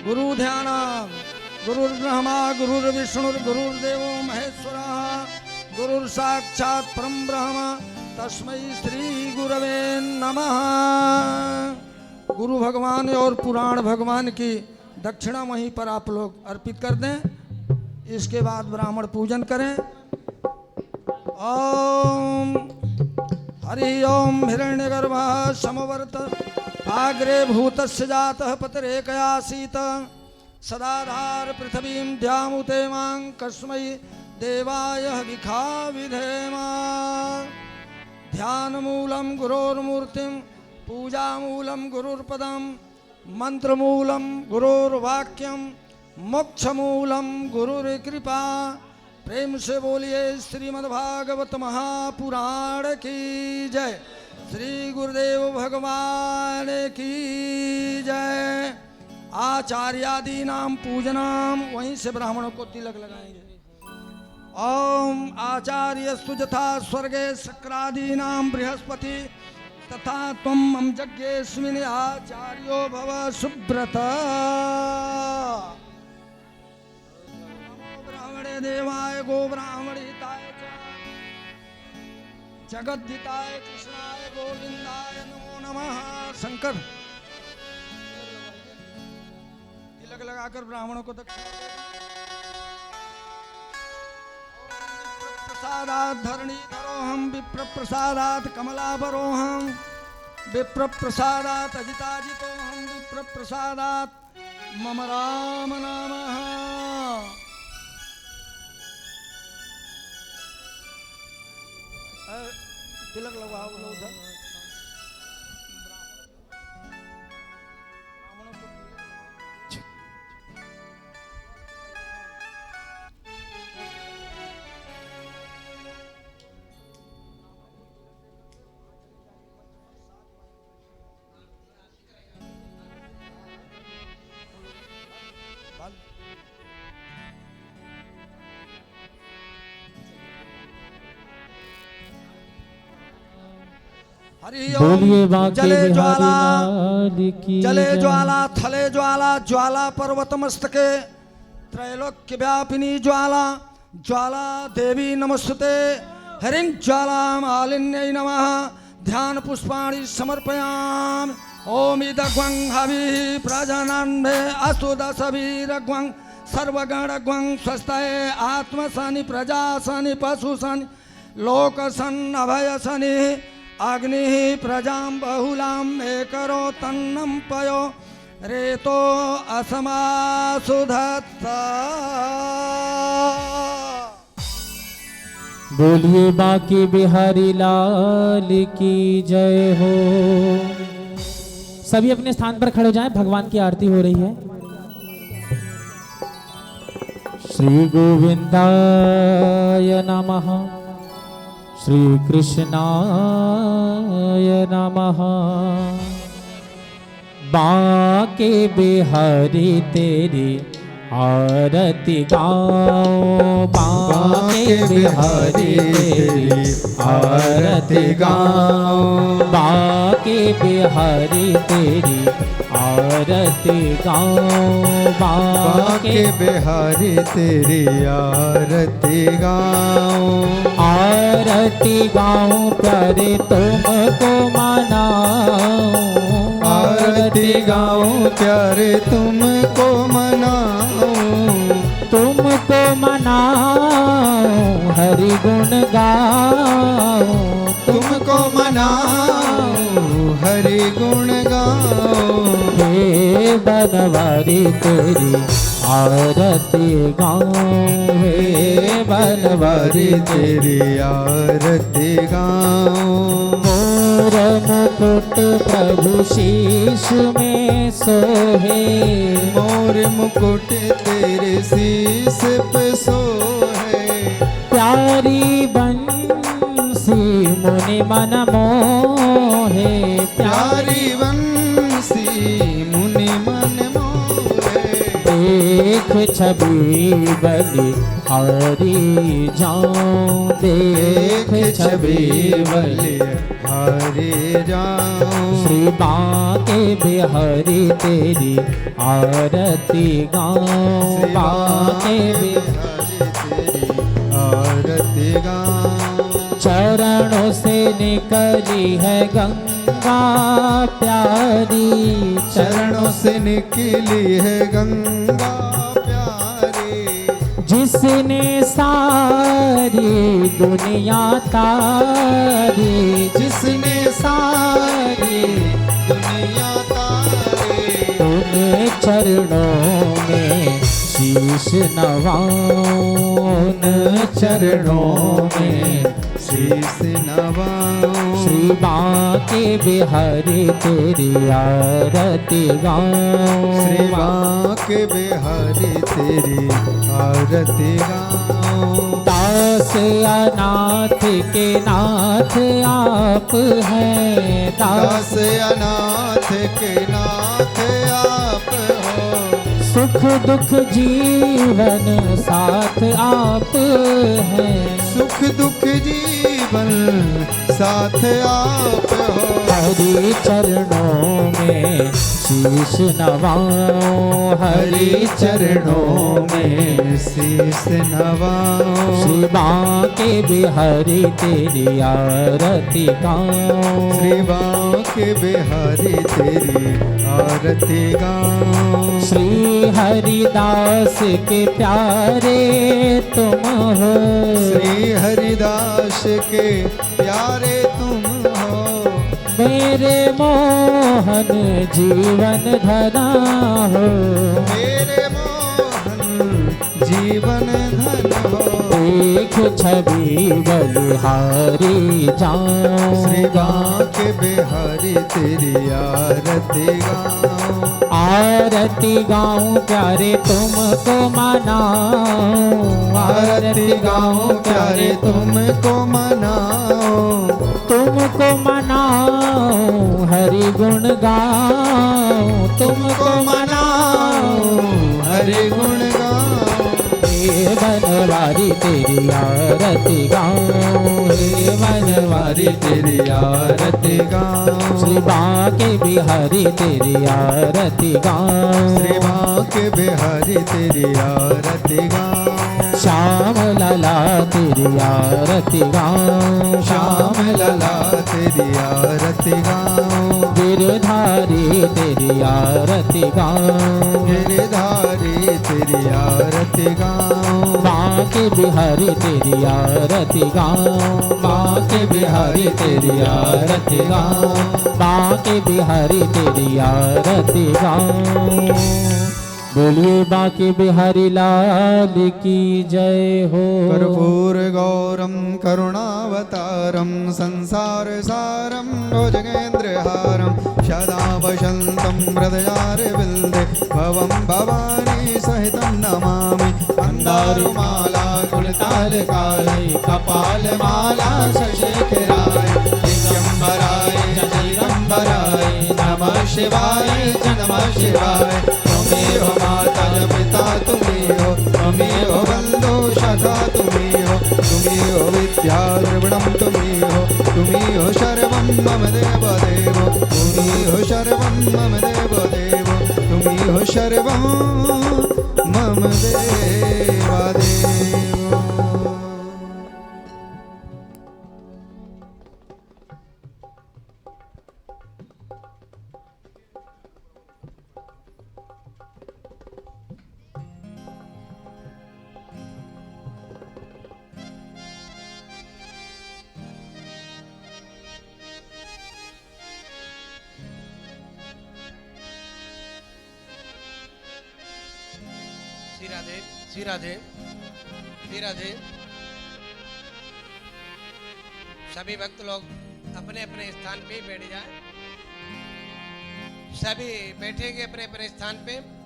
गुरु ध्यान गुरुर्ब्रह्मा गुरुर्विष्णुर्गुरुर्देवो महेश्वरः गुरुर्साक्षात् परम ब्रह्म तस्मै श्री गुरवे नमः। गुरु भगवान और पुराण भगवान की दक्षिणा वहीं पर आप लोग अर्पित कर दें। इसके बाद ब्राह्मण पूजन करें। ओम हरि ओम हिरण्यगर्भः समवर्त आग्रे भूतस्य जातः पतिरेकयासीत सदाधार पृथ्वीं ध्यामुते मां कस्मै देवाय विखा विधेम। ध्यानमूलं गुरोर्मूर्तिं पूजामूलं गुरुर्पदं मंत्रमूलं गुरुर्वाक्यं मोक्षमूलं गुरुर्कृपा। प्रेम से बोलिए श्रीमद्भागवत महापुराण की जय। श्री गुरुदेव भगवान की जय। आचार्यादि नाम पूजनाम वहीं से ब्राह्मणों को तिलक लगाएंगे। ओम आचार्यस्तु यथा स्वर्गे शक्रादीनां बृहस्पति तथा त्वं मम यज्ञेस्मिन् आचार्यो भव सुब्रत। नमो ब्राह्मणे देवाय गो ब्राह्मणहिताय च जगद्धिताय कृष्णाय गोविंदाय नमो नमः। शंकर तिलक लगाकर ब्राह्मणों को प्रसादात धरणी धरोहम विप्र प्रसादात कमलाभरोहम विप्र प्रसादात अजिताजितोहम विप्र प्रसादात मम राम नामः। तिलक लगाओ लोग बोलिए बाके जले ज्वाला की जले ज्वाला थले ज्वाला ज्वाला पर्वत मस्तके त्रैलोक्य व्यापिनी ज्वाला ज्वाला देवी नमस्ते हरिं ज्वाला मालिन्यै नमः। ध्यान पुष्पाणि समर्पयामि। ओम इदग्वं हविः प्रजनन्मे अस्तु दशभिरग्वं सर्वगणग्वं स्वस्तये आत्मसनि प्रजासनि पशुसनि लोकसन् अभयसनि अग्नि प्रजां बहुलां मे करो तन्नं पयो रेतो असमासुधत्ता। बोलिए बाकी बिहारी लाल की जय हो। सभी अपने स्थान पर खड़े हो जाएं, भगवान की आरती हो रही है। श्री गोविंदाय नमः श्री कृष्णाय नमः। बाके बिहारी तेरी आरती गाओ बाके बिहारी तेरी आरती गाओ बाके बिहारी तेरी आरती गाओ बाके बिहारी तेरी आरती गाओ। आरती गाओ प्यारे तुमको मनाओ आरती गाओ प्यारे तुमको मनाओ। तुमको मनाओ हरि गुण गाओ तुमको मनाओ हरि गुण गाओ। हे बनवारी तेरी आरती गाओ हे बनवारी तेरी आरती गाओ। मोर मुकुट प्रभु शीश में सोहे मोर मुकुट तेरे शीश पे सोहे। प्यारी बंसी मुनि मन मोहे प्यारी बंसी मुनि मन मोहे। देख छवि बलि हारी जाऊं देख छवि बलि हारे जाऊं। श्री बांके बिहारी तेरी आरती गाऊं। बांके बिहारी तेरी आरती गाऊं। चरणों से निकली है गंगा प्यारी। चरणों से निकली है गंगा प्यारी। जिसने सारी दुनिया तारी। जिसने सारी दुनिया तारी। उन चरणों में शीश नवाऊं। उन चरणों में शीश नवाऊं। श्री बांके बिहारी तेरी आरती गाऊं। श्री बांके बिहारी तेरी आरती गाऊं। दास अनाथ के नाथ आप हैं। दास अनाथ के नाथ आप हो। सुख दुख जीवन साथ आप हैं। सुख दुख जीवन साथ आप हो। हरि चरणों में शीश नवाऊं। हरि चरणों में शीश नवाऊं। श्री बांके बिहारी तेरी आरती गाऊं। श्री बांके बिहारी तेरी आरती गाऊं। श्री हरिदास के प्यारे तुम हो। श्री हरिदास के प्यारे तुम हो। मेरे मोहन जीवन धना हो। मेरे मोहन जीवन धन हो। देख छवि बलिहारी जाऊं। श्री बांके बिहारी तेरी आरती गाऊं। आरती गाऊं प्यारे तुमको मनाऊं। आरती गाऊं प्यारे तुमको मनाऊं। तुमको मनाऊं हरि गुण गाऊं। तुमको मनाऊं हरि गुण गाऊं। हे बनवारी तेरी आरती गाऊं। हे बनवारी तेरी आरती गाऊं। श्री बांके बिहारी तेरी आरती गाऊं। श्री बांके बिहारी तेरी आरती गाऊं। श्याम लला तेरी आरती गाऊं। श्याम लला तेरी आरती गाऊं। गिरधारी तेरी आरती गाऊं। गिरधारी तेरी आरती गाऊं। बांके बिहारी तेरी आरती गाऊं। बांके बिहारी तेरी आरती गाऊं। बांके बिहारी तेरी आरती गाऊं। बोलिए बांके बिहारी लाल की जय हो। कर्पूर गौरम करुणावतारम संसार सारम भुजगेन्द्रहारम सदा वसंतम हृदयारविंदे भवं भवानी सहितं नमामि। मंदारुमाला कुलतालकाय कपालमाला शशिखराय दिगंबराय जगदम्बराय नमः शिवाय नमः शिवाय। तुमेव माता पिता तुमेव तुमेव बंधु सखा तुमेव तुमेव विद्या द्रविणं तुमेव तुमेव सर्वं मम देव देव तुमेव सर्वं मम देव देव तुमेव सर्वं मम देव देव। श्री राधे श्री राधे श्री राधे। सभी भक्त लोग अपने अपने स्थान पे बैठ जाए। सभी बैठेंगे अपने अपने स्थान पे।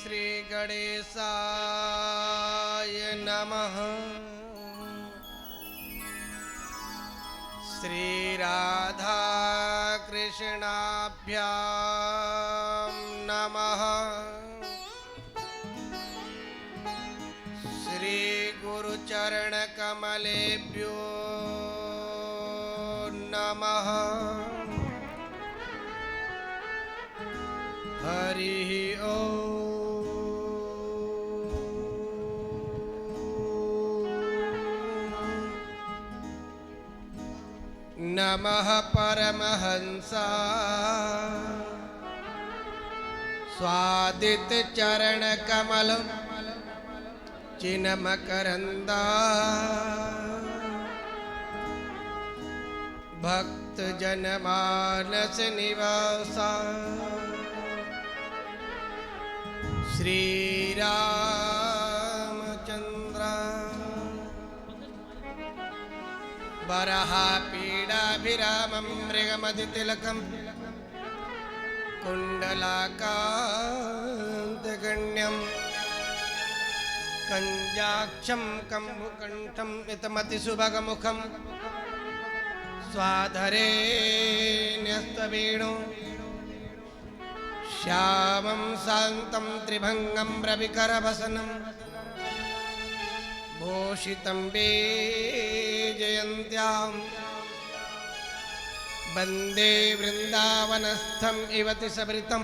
श्री गणेशाय नमः। श्री राधा कृष्णाभ्यां नमः। श्री गुरुचरण कमलेभ्यो नमः। हरि ओम। नमः परमहंसा स्वादित चरण कमल चिन्मकरंदा भक्त जनमानस निवासा श्री रामचंद्र। वराहपीडाभिरामं मृगमदितिलकं कुण्डलाकान्तगण्यं कञ्जाक्षं कम्बुकण्ठं इतमतिसुभगमुखं स्वाधरे न्यस्तवेणु श्यामं शान्तं त्रिभङ्गं रविकरवसनं भूषितं वैजयन्त्यां वन्दे वृन्दावनस्थं इवति सवृतं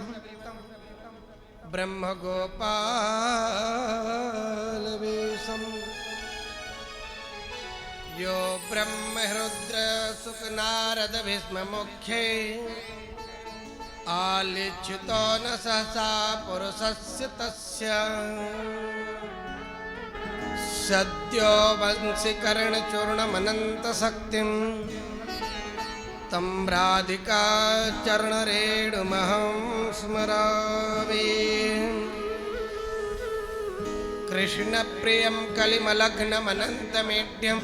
ब्रह्मगोपालवेशम्। यो ब्रह्मरुद्रसुखनारदभीष्ममुख्ये आलिच्युतो न सहसा पुरुषस्य तस्य सद्यो वंशीकरणचूर्णमनन्तशक्तिं तं राधिकाचरणरेणुमहं स्मरामि। कृष्णप्रियं कलिमलग्नमनन्तमेढ्यं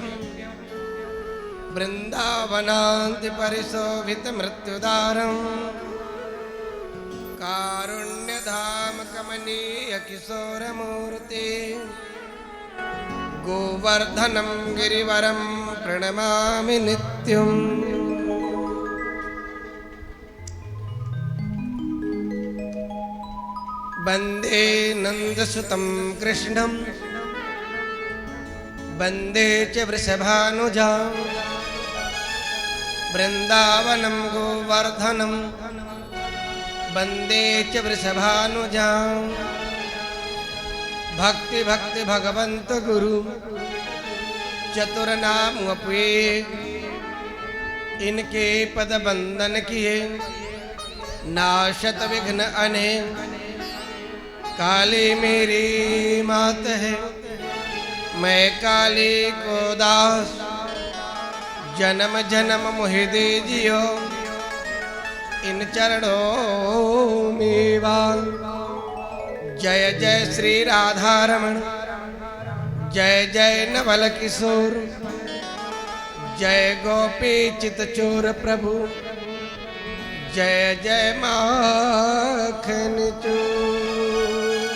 वृन्दावनान्तिपरिशोभितमृत्युदारं कारुण्यधाम कमनीयकिशोरमूर्ति गोवर्धनं गिरिवरं प्रणमामि नित्यम्। वन्दे नन्दसुतं कृष्णं वन्दे च वृषभानुजां वृन्दावनं गोवर्धनं वन्दे च वृषभानुजां। भक्ति भक्ति भगवंत गुरु चतुरनाम अपे इनके पद बंदन किए नाशत विघ्न अने। काली मेरी मात है मैं काली को दास जन्म जन्म मोहि दीजियो इन चरणों में वास। जय जय श्री राधारमण जय जय नवल किशोर जय गोपी चितचोर प्रभु जय जय माखन चोर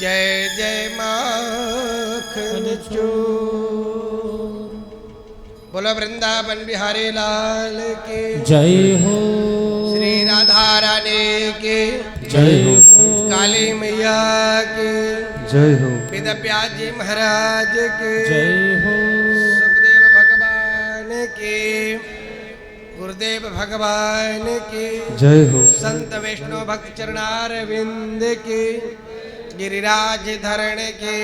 जय जय माखन चोर। बोलो वृंदावन बिहारी लाल की जय हो। श्री राधा रानी की जय हो। काली मैया की जय हो। वेदव्यास जी महाराज की जय हो। सुखदेव भगवान की गुरुदेव भगवान की जय हो। संत वैष्णव भक्त चरणारविंद की गिरिराज धरण की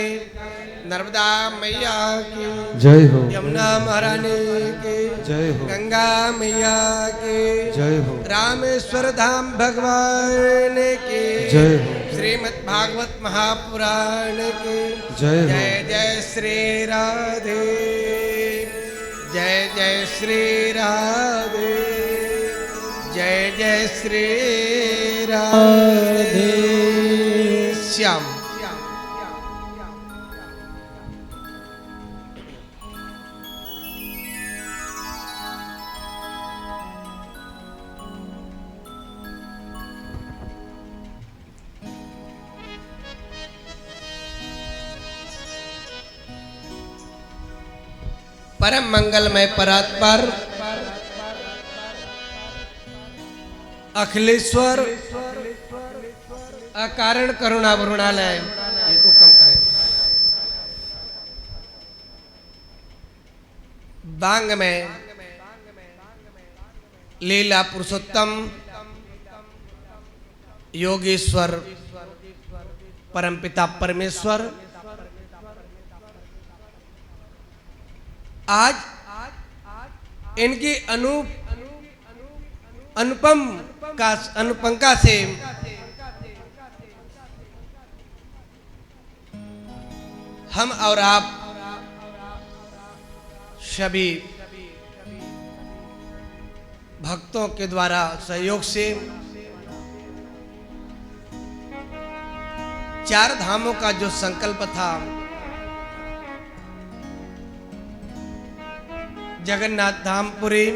नर्मदा मैया की जय हो। यमुना महारानी की जय हो। गंगा मैया की जय हो। रामेश्वर धाम भगवान की जय हो। श्रीमद् भागवत महापुराण की जय हो। जय जय श्री राधे जय जय श्री राधे जय जय श्री राधे श्याम। परम मंगलमय परात्पर अखिलेश्वर अकारण करुणा वरुणालय इनको कम करें। बांग में लीला पुरुषोत्तम योगेश्वर परमपिता परमेश्वर आज इनकी अनुपंका से हम और आप सभी भक्तों के द्वारा सहयोग से 4 धामों का जो संकल्प था, जगन्नाथ धामपुरी,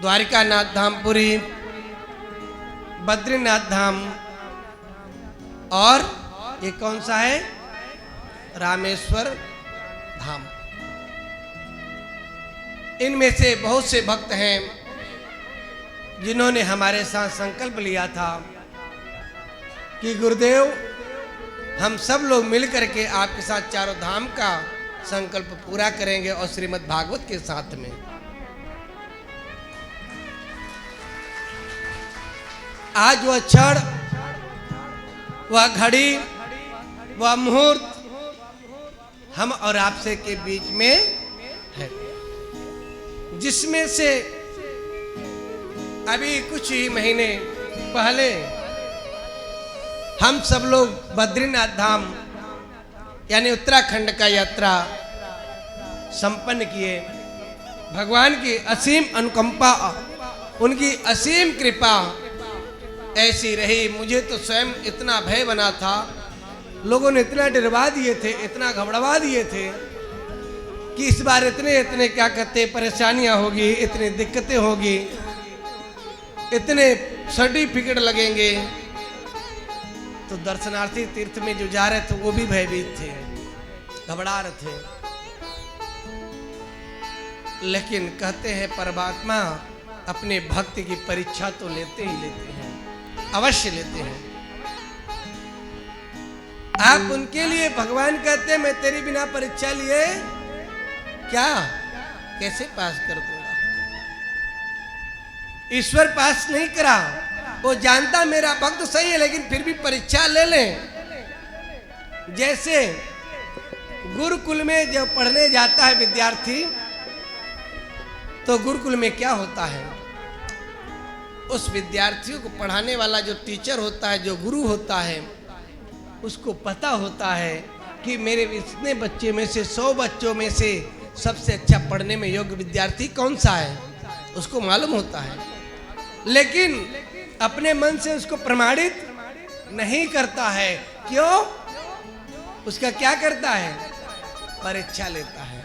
द्वारिकानाथ धामपुरी, बद्रीनाथ धाम और ये कौन सा है, रामेश्वर धाम। इनमें से बहुत से भक्त हैं जिन्होंने हमारे साथ संकल्प लिया था कि गुरुदेव हम सब लोग मिलकर के आपके साथ चारों धाम का संकल्प पूरा करेंगे और श्रीमद् भागवत के साथ में। आज वह क्षण, वह घड़ी, वह मुहूर्त हम और आपसे के बीच में है, जिसमें से अभी कुछ ही महीने पहले हम सब लोग बद्रीनाथ धाम यानी उत्तराखंड का यात्रा संपन्न किए। भगवान की असीम अनुकंपा, उनकी असीम कृपा ऐसी रही। मुझे तो स्वयं इतना भय बना था, लोगों ने इतना डरवा दिए थे, इतना घबरावा दिए थे कि इस बार इतने क्या कहते परेशानियां होगी, इतनी दिक्कतें होगी, इतने सर्टिफिकेट लगेंगे। तो दर्शनार्थी तीर्थ में जो जा रहे थे वो भी भयभीत थे, घबरा रहे थे। लेकिन कहते हैं परमात्मा अपने भक्ति की परीक्षा तो लेते ही लेते हैं, अवश्य लेते हैं। आप उनके लिए, भगवान कहते हैं मैं तेरी बिना परीक्षा लिए क्या कैसे पास कर दूंगा। ईश्वर पास नहीं करा, वो जानता मेरा भक्त सही है, लेकिन फिर भी परीक्षा ले लें। जैसे गुरुकुल में जब पढ़ने जाता है विद्यार्थी, तो गुरुकुल में क्या होता है, उस विद्यार्थियों को पढ़ाने वाला जो टीचर होता है, जो गुरु होता है, उसको पता होता है कि मेरे इतने बच्चे में से 100 बच्चों में से सबसे अच्छा पढ़ने में योग्य विद्यार्थी कौन सा है, उसको मालूम होता है। लेकिन अपने मन से उसको प्रमाणित नहीं करता है। क्यों? उसका क्या करता है, परीक्षा लेता है।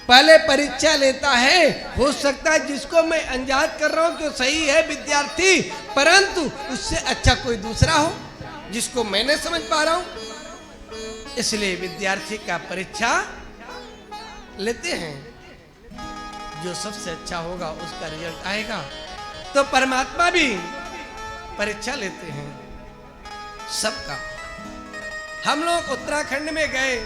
पहले परीक्षा लेता है। हो सकता है जिसको मैं अंजाद कर रहा हूं कि सही है विद्यार्थी, परंतु उससे अच्छा कोई दूसरा हो जिसको मैंने समझ पा रहा हूं। इसलिए विद्यार्थी का परीक्षा लेते हैं, जो सबसे अच्छा होगा उसका रिजल्ट आएगा। तो परमात्मा भी परीक्षा लेते हैं सबका। हम लोग उत्तराखंड में गए,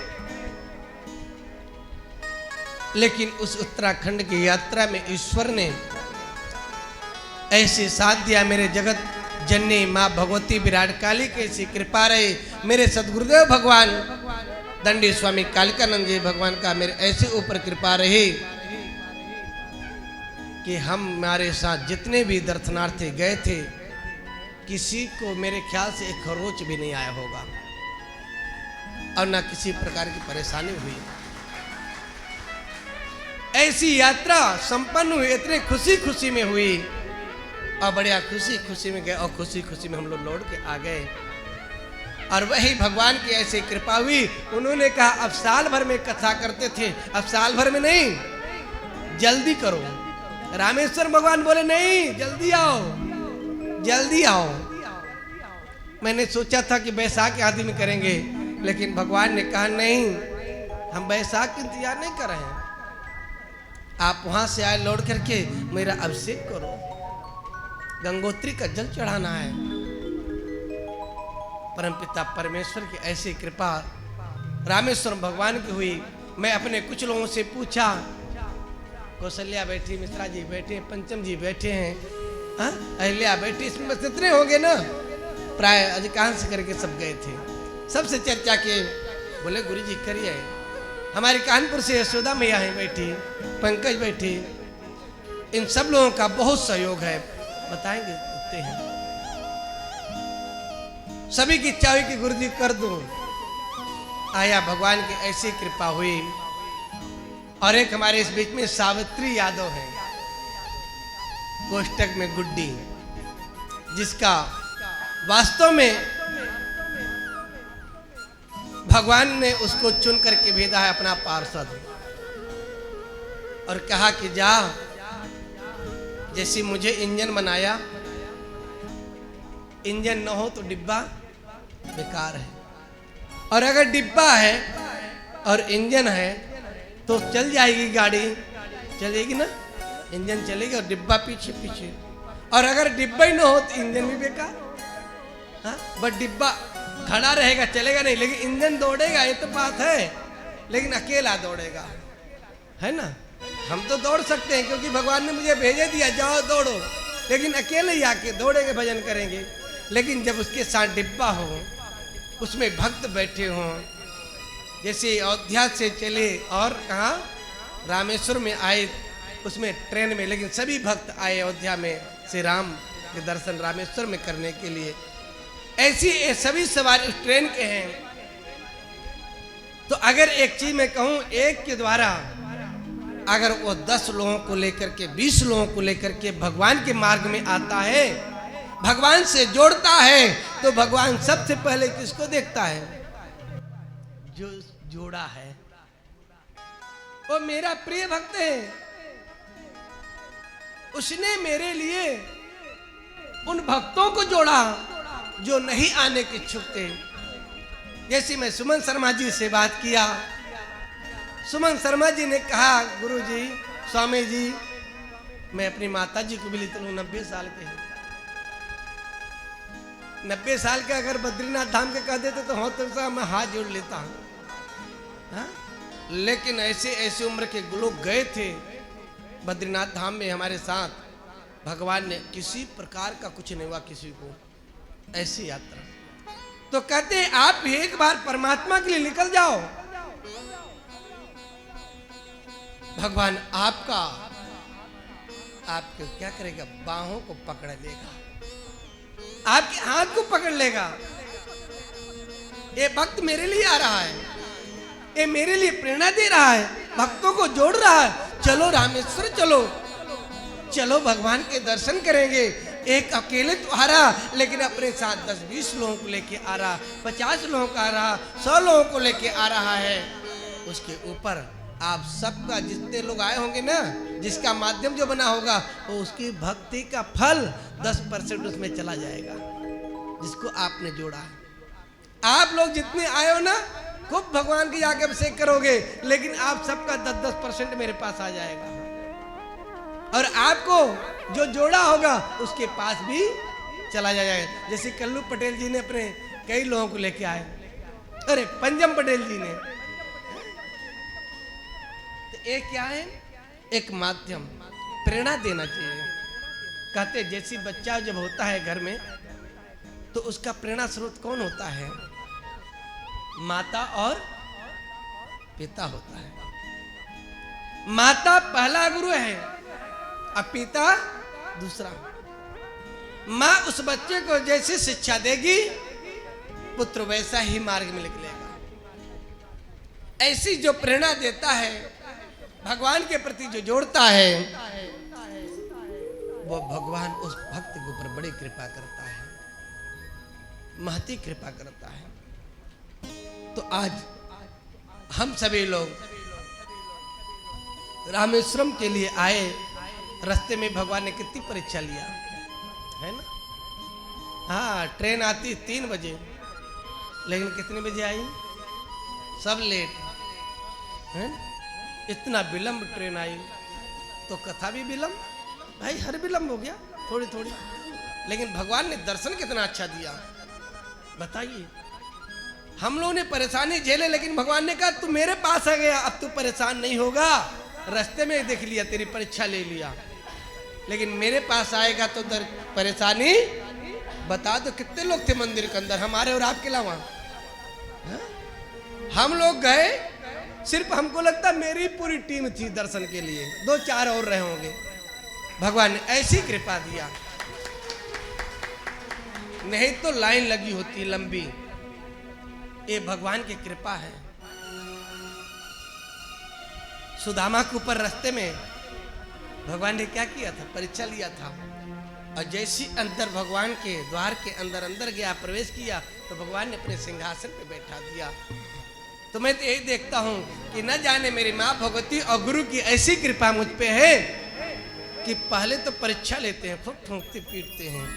लेकिन उस उत्तराखंड की यात्रा में ईश्वर ने ऐसे साथ दिया, मेरे जगत जननी माँ भगवती विराट काली की ऐसी कृपा रही, मेरे सदगुरुदेव भगवान दंडी स्वामी कालिकानंद जी भगवान का मेरे ऐसे ऊपर कृपा रही कि हमारे साथ जितने भी दर्शनार्थी गए थे, किसी को मेरे ख्याल से एक खरोच भी नहीं आया होगा और ना किसी प्रकार की परेशानी हुई। ऐसी यात्रा संपन्न हुई, इतने खुशी खुशी में हुई और बढ़िया खुशी खुशी में गए और खुशी खुशी में हम लोग लौट के आ गए। और वही भगवान की ऐसी कृपा हुई, उन्होंने कहा अब साल भर में कथा करते थे, अब साल भर में नहीं, जल्दी करो। रामेश्वर भगवान बोले नहीं, जल्दी आओ, जल्दी आओ। मैंने सोचा था कि बैसाख आदि में करेंगे, लेकिन भगवान ने कहा नहीं, हम बैसाख का इंतजार नहीं कर रहे हैं। आप वहां से आए लौट करके मेरा अभिषेक करो, गंगोत्री का जल चढ़ाना है। परमपिता परमेश्वर की ऐसी कृपा रामेश्वर भगवान की हुई। मैं अपने कुछ लोगों से पूछा, कौशल्या बैठी, मिश्रा जी बैठे, पंचम जी बैठे हैं, अहिल्या बैठी, इसमें बस इतने होंगे ना, प्राय अधिकांश करके सब गए थे। सबसे चर्चा किए, बोले गुरु जी करिए। हमारे कानपुर से यशोदा मैया हैं बैठी, पंकज बैठी, इन सब लोगों का बहुत सहयोग है, बताएंगे इतने हैं। सभी की इच्छा हुई कि गुरु जी कर दूं। आया, भगवान की ऐसी कृपा हुई। और एक हमारे इस बीच में सावित्री यादव है, कोष्टक में गुड्डी, जिसका वास्तव में भगवान ने उसको चुन करके भेजा है अपना पार्षद, और कहा कि जा, जैसे मुझे इंजन बनाया, इंजन न हो तो डिब्बा बेकार है, और अगर डिब्बा है और इंजन है तो चल जाएगी गाड़ी, चलेगी ना, इंजन चलेगी और डिब्बा पीछे पीछे। और अगर डिब्बा ही ना हो तो इंजन भी बेकार। हाँ, बट डिब्बा खड़ा रहेगा, चलेगा नहीं, लेकिन इंजन दौड़ेगा, ये तो बात है, लेकिन अकेला दौड़ेगा, है ना। हम तो दौड़ सकते हैं क्योंकि भगवान ने मुझे भेजे दिया, जाओ दौड़ो, लेकिन अकेले ही आके दौड़ेंगे, भजन करेंगे। लेकिन जब उसके साथ डिब्बा हो, उसमें भक्त बैठे हों, जैसे अयोध्या से चले और कहाँ रामेश्वर में आए, उसमें ट्रेन में, लेकिन सभी भक्त आए अयोध्या में श्री राम के दर्शन रामेश्वर में करने के लिए। ऐसी सभी सवारी उस ट्रेन के हैं। तो अगर एक चीज मैं कहूं, एक के द्वारा अगर वो 10 लोगों को लेकर के, 20 लोगों को लेकर के भगवान के मार्ग में आता है, भगवान से जोड़ता है, तो भगवान सबसे पहले किसको देखता है? जो जोड़ा है, वो मेरा प्रिय भक्त है, उसने मेरे लिए उन भक्तों को जोड़ा जो नहीं आने के इच्छुक थे। जैसे मैं सुमन शर्मा जी से बात किया, सुमन शर्मा जी ने कहा, गुरु जी, स्वामी जी, मैं अपनी माता जी को भी लेता हूँ, 90 साल के हैं, 90 साल के अगर बद्रीनाथ धाम के कह देते तो हो तो मैं हाथ जोड़ लेता हूँ। लेकिन ऐसे उम्र के लोग गए थे बद्रीनाथ धाम में हमारे साथ, भगवान ने किसी प्रकार का कुछ नहीं हुआ किसी को, ऐसी यात्रा। तो कहते हैं आप एक बार परमात्मा के लिए निकल जाओ, भगवान आपके क्या करेगा? बाहों को पकड़ लेगा, आपके हाथ को पकड़ लेगा। ये भक्त मेरे लिए आ रहा है, ये मेरे लिए प्रेरणा दे रहा है, भक्तों को जोड़ रहा है, चलो रामेश्वर चलो, चलो भगवान के दर्शन करेंगे। एक अकेले तो आ रहा, लेकिन अपने साथ 10-20 लोगों को लेके आ रहा, 50 लोगों का आ रहा, 100 लोगों को लेके आ रहा है। उसके ऊपर आप सबका, जितने लोग आए होंगे ना, जिसका माध्यम जो बना होगा, वो उसकी भक्ति का फल 10% उसमें चला जाएगा, जिसको आपने जोड़ा है। आप लोग जितने आए हो ना, खूब भगवान की आगे अभिषेक करोगे, लेकिन आप सबका 10% मेरे पास आ जाएगा, और आपको जो जोड़ा होगा उसके पास भी चला जाएगा। जैसे कल्लू पटेल जी ने अपने कई लोगों को लेके आए, अरे पंजम पटेल जी ने, तो एक क्या है? एक माध्यम, प्रेरणा देना चाहिए। कहते जैसी बच्चा जब होता है घर में, तो उसका प्रेरणा स्रोत कौन होता है? माता और पिता होता है। माता पहला गुरु है, अब पिता दूसरा। माँ उस बच्चे को जैसी शिक्षा देगी, पुत्र वैसा ही मार्ग में निकलेगा। ऐसी जो प्रेरणा देता है, भगवान के प्रति जो जोड़ता है, वो भगवान उस भक्त के ऊपर बड़ी कृपा करता है, महती कृपा करता है। तो आज हम सभी लोग रामेश्वरम के लिए आए, रास्ते में भगवान ने कितनी परीक्षा लिया है ना। हाँ, ट्रेन आती 3 बजे, लेकिन कितने बजे आई? सब लेट। हैं? इतना विलंब ट्रेन आई तो कथा भी विलंब, भाई हर विलंब हो गया थोड़ी थोड़ी, लेकिन भगवान ने दर्शन कितना अच्छा दिया बताइए। हम लोगों ने परेशानी झेले, लेकिन भगवान ने कहा तू मेरे पास आ गया, अब तू परेशान नहीं होगा। रास्ते में देख लिया, तेरी परीक्षा ले लिया, लेकिन मेरे पास आएगा तो परेशानी बता दो। कितने लोग थे मंदिर के अंदर हमारे और आपके अलावा? हम लोग गए, सिर्फ हमको लगता मेरी पूरी टीम थी दर्शन के लिए, 2-4 और रहे होंगे। भगवान ने ऐसी कृपा दिया, नहीं तो लाइन लगी होती लंबी। ये भगवान की कृपा है। सुदामा के ऊपर रास्ते में भगवान ने क्या किया था? परीक्षा लिया था। और जैसी अंदर भगवान के द्वार के अंदर गया, प्रवेश किया, तो भगवान ने अपने सिंहासन पे बैठा दिया। तो मैं तो यही देखता हूं कि न जाने मेरी माँ भगवती और गुरु की ऐसी कृपा मुझ पे है कि पहले तो परीक्षा लेते हैं, खूब ठोंकते पीटते हैं,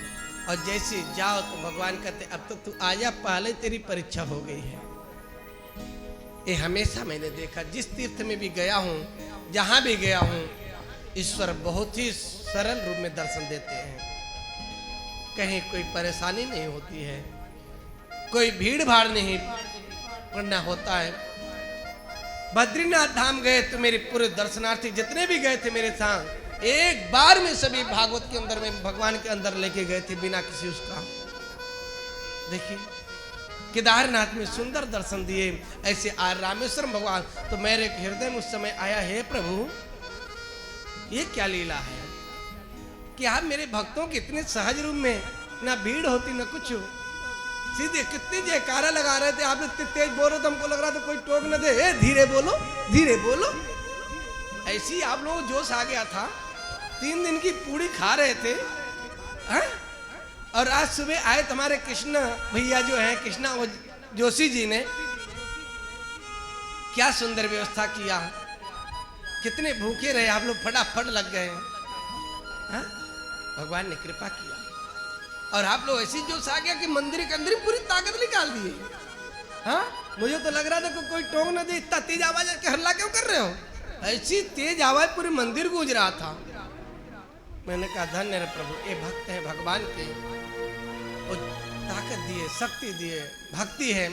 और जैसे जाओ तो भगवान कहते अब तो तू आजा, पहले तेरी परीक्षा हो गई है। ये हमेशा मैंने देखा, जिस तीर्थ में भी गया हूँ, जहां भी गया हूँ, ईश्वर बहुत ही सरल रूप में दर्शन देते हैं। कहीं कोई परेशानी नहीं होती है, कोई भीड़ भाड़ नहीं करना होता है। बद्रीनाथ धाम गए तो मेरे पूरे दर्शनार्थी जितने भी गए थे मेरे साथ, एक बार में सभी भागवत के अंदर में भगवान के अंदर लेके गए थे बिना किसी उसका। देखिए केदारनाथ में सुंदर दर्शन दिए, ऐसे रामेश्वरम भगवान। तो मेरे हृदय में उस समय आया, हे प्रभु ये क्या लीला है कि आप मेरे भक्तों के इतने सहज रूप में, ना भीड़ होती ना कुछ, सीधे कितनी जयकारा लगा रहे थे। आप इतने तेज बोल रहे थे, हमको लग रहा था कोई टोक न दे, धीरे बोलो धीरे बोलो। ऐसी आप लोग जोश आ गया था। 3 दिन की पूड़ी खा रहे थे हैं? और आज सुबह आए तुम्हारे कृष्ण भैया जो हैं, कृष्णा जोशी जी ने क्या सुंदर व्यवस्था किया। कितने भूखे रहे आप लोग, फटाफट लग गए हैं? भगवान ने कृपा किया और आप लोग ऐसी जोश आ गया कि मंदिर के अंदर पूरी ताकत निकाल दी। हाँ, मुझे तो लग रहा था कि कोई टोक न दे, इतना तेज आवाज के हल्ला क्यों कर रहे हो? ऐसी तेज आवाज पूरे मंदिर गूंज रहा था। मैंने कहा धन्य है प्रभु, ये भक्त है भगवान के, वो ताकत दिए, शक्ति दिए, भक्ति है।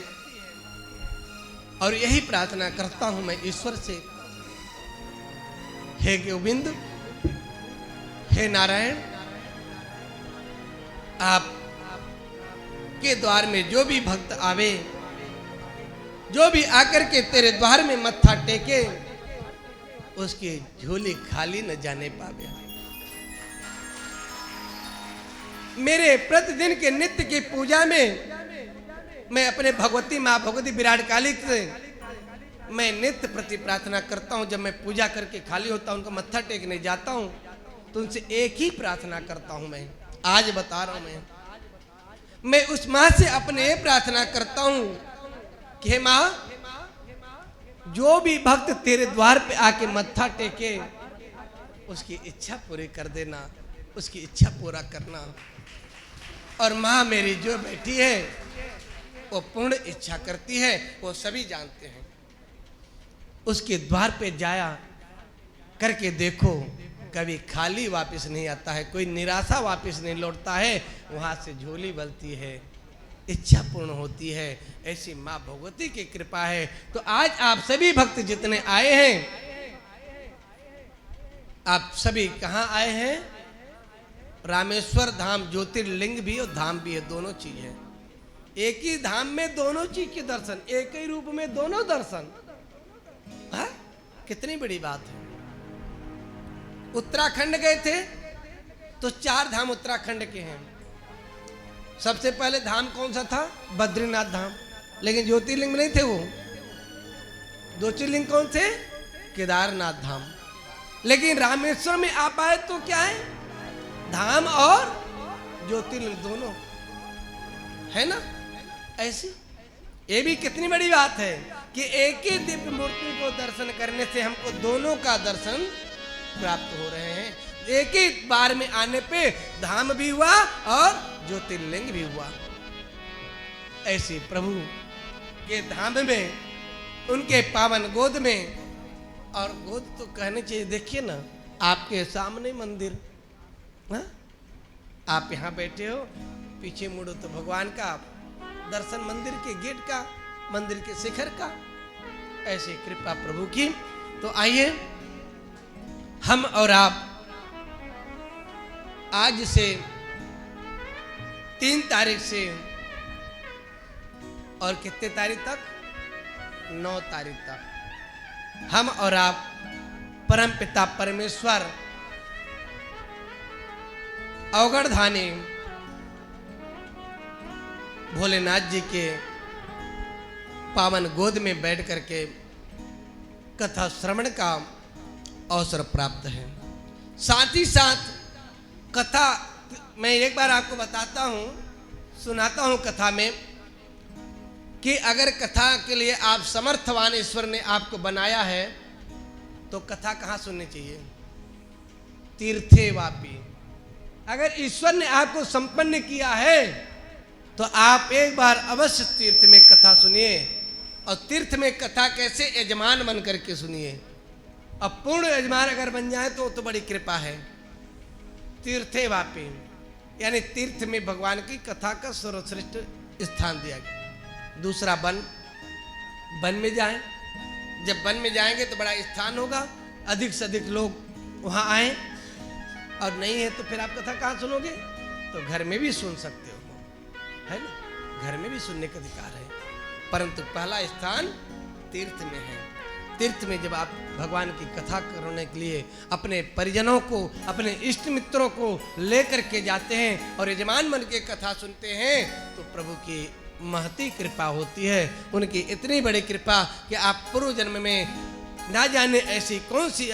और यही प्रार्थना करता हूं मैं ईश्वर से, हे गोविंद, हे नारायण, आप के द्वार में जो भी भक्त आवे, जो भी आकर के तेरे द्वार में मत्था टेके, उसकी झोली खाली न जाने पावे। मेरे प्रतिदिन के नित्य की पूजा में मैं अपने भगवती माँ भगवती विराट काली से मैं नित्य प्रति प्रार्थना करता हूँ। जब मैं पूजा करके खाली होता हूँ, उनका मत्था टेकने जाता हूँ, तो उनसे एक ही प्रार्थना करता हूँ। मैं आज बता रहा हूँ, मैं उस माँ से अपने ये प्रार्थना करता हूँ कि हे माँ, जो भी भक्त तेरे द्वार पे आके मत्था टेके, उसकी इच्छा पूरी कर देना, उसकी इच्छा पूरा करना। और माँ मेरी जो बैठी है वो पूर्ण इच्छा करती है, वो सभी जानते हैं। उसके द्वार पे जाया करके देखो, कभी खाली वापस नहीं आता है, कोई निराशा वापस नहीं लौटता है, वहां से झोली बलती है, इच्छा पूर्ण होती है। ऐसी माँ भगवती की कृपा है। तो आज आप सभी भक्त जितने आए हैं, आप सभी कहाँ आए हैं? रामेश्वर धाम, ज्योतिर्लिंग भी और धाम भी है, दोनों चीज है। एक ही धाम में दोनों चीज के दर्शन, एक ही रूप में दोनों दर्शन। हाँ? कितनी बड़ी बात है। उत्तराखंड गए थे तो 4 धाम उत्तराखंड के हैं। सबसे पहले धाम कौन सा था? बद्रीनाथ धाम, लेकिन ज्योतिर्लिंग में नहीं थे वो। ज्योतिर्लिंग कौन थे? केदारनाथ धाम। लेकिन रामेश्वर में आप आए तो क्या है? धाम और ज्योतिर्लिंग दोनों है ना। ऐसी ये भी कितनी बड़ी बात है कि एक ही दिव्य मूर्ति को दर्शन करने से हमको दोनों का दर्शन प्राप्त हो रहे हैं। एक ही बार में आने पे धाम भी हुआ और ज्योतिर्लिंग भी हुआ। ऐसे प्रभु के धाम में, उनके पावन गोद में और गोद तो कहने चाहिए। देखिए ना, आपके सामने मंदिर, हाँ? आप यहाँ बैठे हो, पीछे मुड़ो तो भगवान का दर्शन, मंदिर के गेट का, मंदिर के शिखर का। ऐसी कृपा प्रभु की। तो आइए हम और आप आज से 3 तारीख से और कितने तारीख तक, 9 तारीख तक हम और आप परम पिता परमेश्वर अवगढ़धानी भोलेनाथ जी के पावन गोद में बैठ करके कथा श्रवण का अवसर प्राप्त है। साथ ही साथ कथा मैं एक बार आपको बताता हूँ, सुनाता हूँ कथा में, कि अगर कथा के लिए आप समर्थवान ईश्वर ने आपको बनाया है तो कथा कहाँ सुननी चाहिए? तीर्थे वापी। अगर ईश्वर ने आपको संपन्न किया है तो आप एक बार अवश्य तीर्थ में कथा सुनिए। और तीर्थ में कथा कैसे? यजमान बन करके सुनिए। अब पूर्ण यजमान अगर बन जाए तो बड़ी कृपा है। तीर्थे वापी यानी तीर्थ में भगवान की कथा का सर्वश्रेष्ठ स्थान दिया गया। दूसरा वन में जाएं। जब वन में जाएंगे तो बड़ा स्थान होगा, अधिक से अधिक लोग वहाँ आए। और नहीं है तो फिर आप कथा कहाँ सुनोगे? तो घर में भी सुन सकते हो, है ना? घर में भी सुनने का अधिकार है, परंतु पहला स्थान तीर्थ में है। तीर्थ में जब आप भगवान की कथा करने के लिए अपने परिजनों को, अपने इष्ट मित्रों को लेकर के जाते हैं और यजमान बन के कथा सुनते हैं तो प्रभु की महती कृपा होती है। उनकी इतनी बड़ी कृपा कि आप पूर्व जन्म में ना जाने ऐसी कौन सी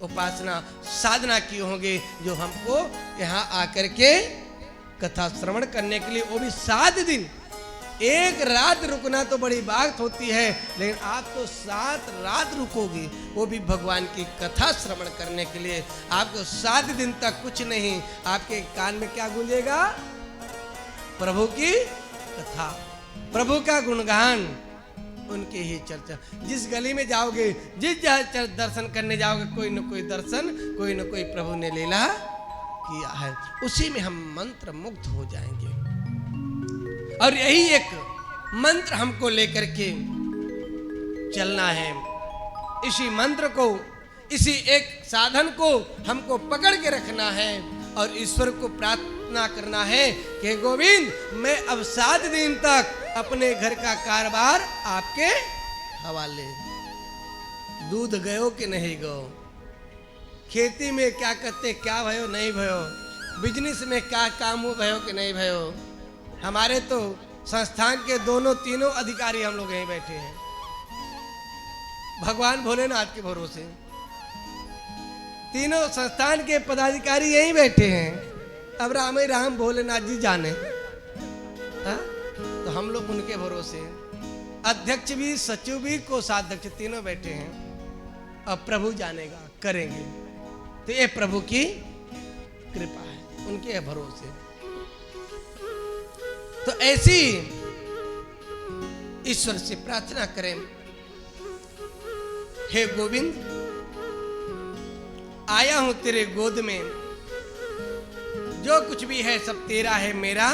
उपासना साधना की होंगे जो हमको यहाँ आकर के कथा श्रवण करने के लिए, वो भी 7 दिन, 1 रात रुकना तो बड़ी बात होती है, लेकिन आप तो 7 रात रुकोगे, वो भी भगवान की कथा श्रवण करने के लिए। आपको 7 दिन तक कुछ नहीं, आपके कान में क्या गूंजेगा? प्रभु की कथा, प्रभु का गुणगान, उनके ही चर्चा। जिस गली में जाओगे, जिस जगह दर्शन करने जाओगे, कोई न कोई दर्शन, कोई न कोई प्रभु ने लीला किया है, उसी में हम मंत्र मुग्ध हो जाएंगे। और यही एक मंत्र हमको लेकर के चलना है। इसी मंत्र को, इसी एक साधन को हमको पकड़ के रखना है और ईश्वर को प्रार्थना करना है कि गोविंद, मैं अब 7 दिन तक अपने घर का कारोबार आपके हवाले। दूध गयो कि नहीं गयो, खेती में क्या करते, क्या भयो नहीं भयो, बिजनेस में क्या काम हो भयो कि नहीं भयो। हमारे तो संस्थान के तीनों अधिकारी हम लोग यहीं बैठे हैं, भगवान भोलेनाथ के भरोसे। तीनों संस्थान के पदाधिकारी यहीं बैठे हैं। अब राम ही राम भोलेनाथ जी जाने, हा? तो हम लोग उनके भरोसे, अध्यक्ष भी, सचिव भी, कोषाध्यक्ष, तीनों बैठे हैं। अब प्रभु जानेगा, करेंगे। तो ये प्रभु की कृपा है, उनके भरोसे। तो ऐसी ईश्वर से प्रार्थना करें, हे गोविंद, आया हूं तेरे गोद में, जो कुछ भी है सब तेरा है, मेरा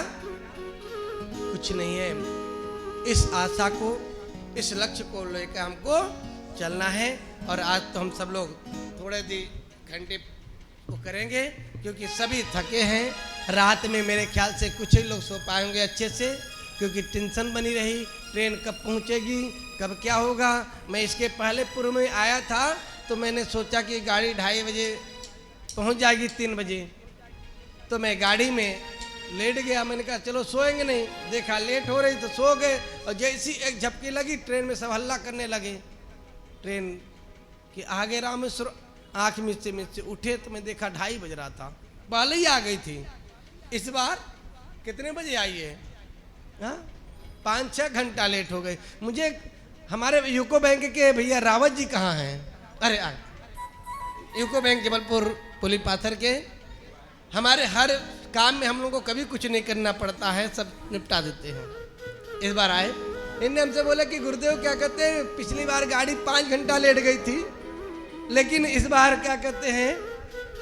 कुछ नहीं है। इस आशा को, इस लक्ष्य को लेकर हमको चलना है। और आज तो हम सब लोग थोड़े घंटे को करेंगे, क्योंकि सभी थके हैं। रात में मेरे ख्याल से कुछ ही लोग सो पाएंगे अच्छे से, क्योंकि टेंशन बनी रही, ट्रेन कब पहुंचेगी, कब क्या होगा। मैं इसके पहले पूर्व में आया था तो मैंने सोचा कि गाड़ी 2:30 बजे पहुंच जाएगी, 3 बजे। तो मैं गाड़ी में लेट गया, मैंने कहा चलो सोएंगे नहीं, देखा लेट हो रही तो सो गए। और जैसी एक झपकी लगी, ट्रेन में सब हल्ला करने लगे। ट्रेन के आगे रामेश्वर, आँख मिचते उठे तो मैं देखा 2:30 बज रहा था, पहले ही आ गई थी। इस बार कितने बजे आई है? 5-6 घंटा लेट हो गए। मुझे हमारे यूको बैंक के भैया रावत जी कहाँ हैं? अरे यूको बैंक जबलपुर पुली पाथर के, हमारे हर काम में हम लोगों को कभी कुछ नहीं करना पड़ता है, सब निपटा देते हैं। इस बार आए, इनने हमसे बोला कि गुरुदेव क्या कहते हैं, पिछली बार गाड़ी 5 घंटा लेट गई थी, लेकिन इस बार क्या कहते हैं,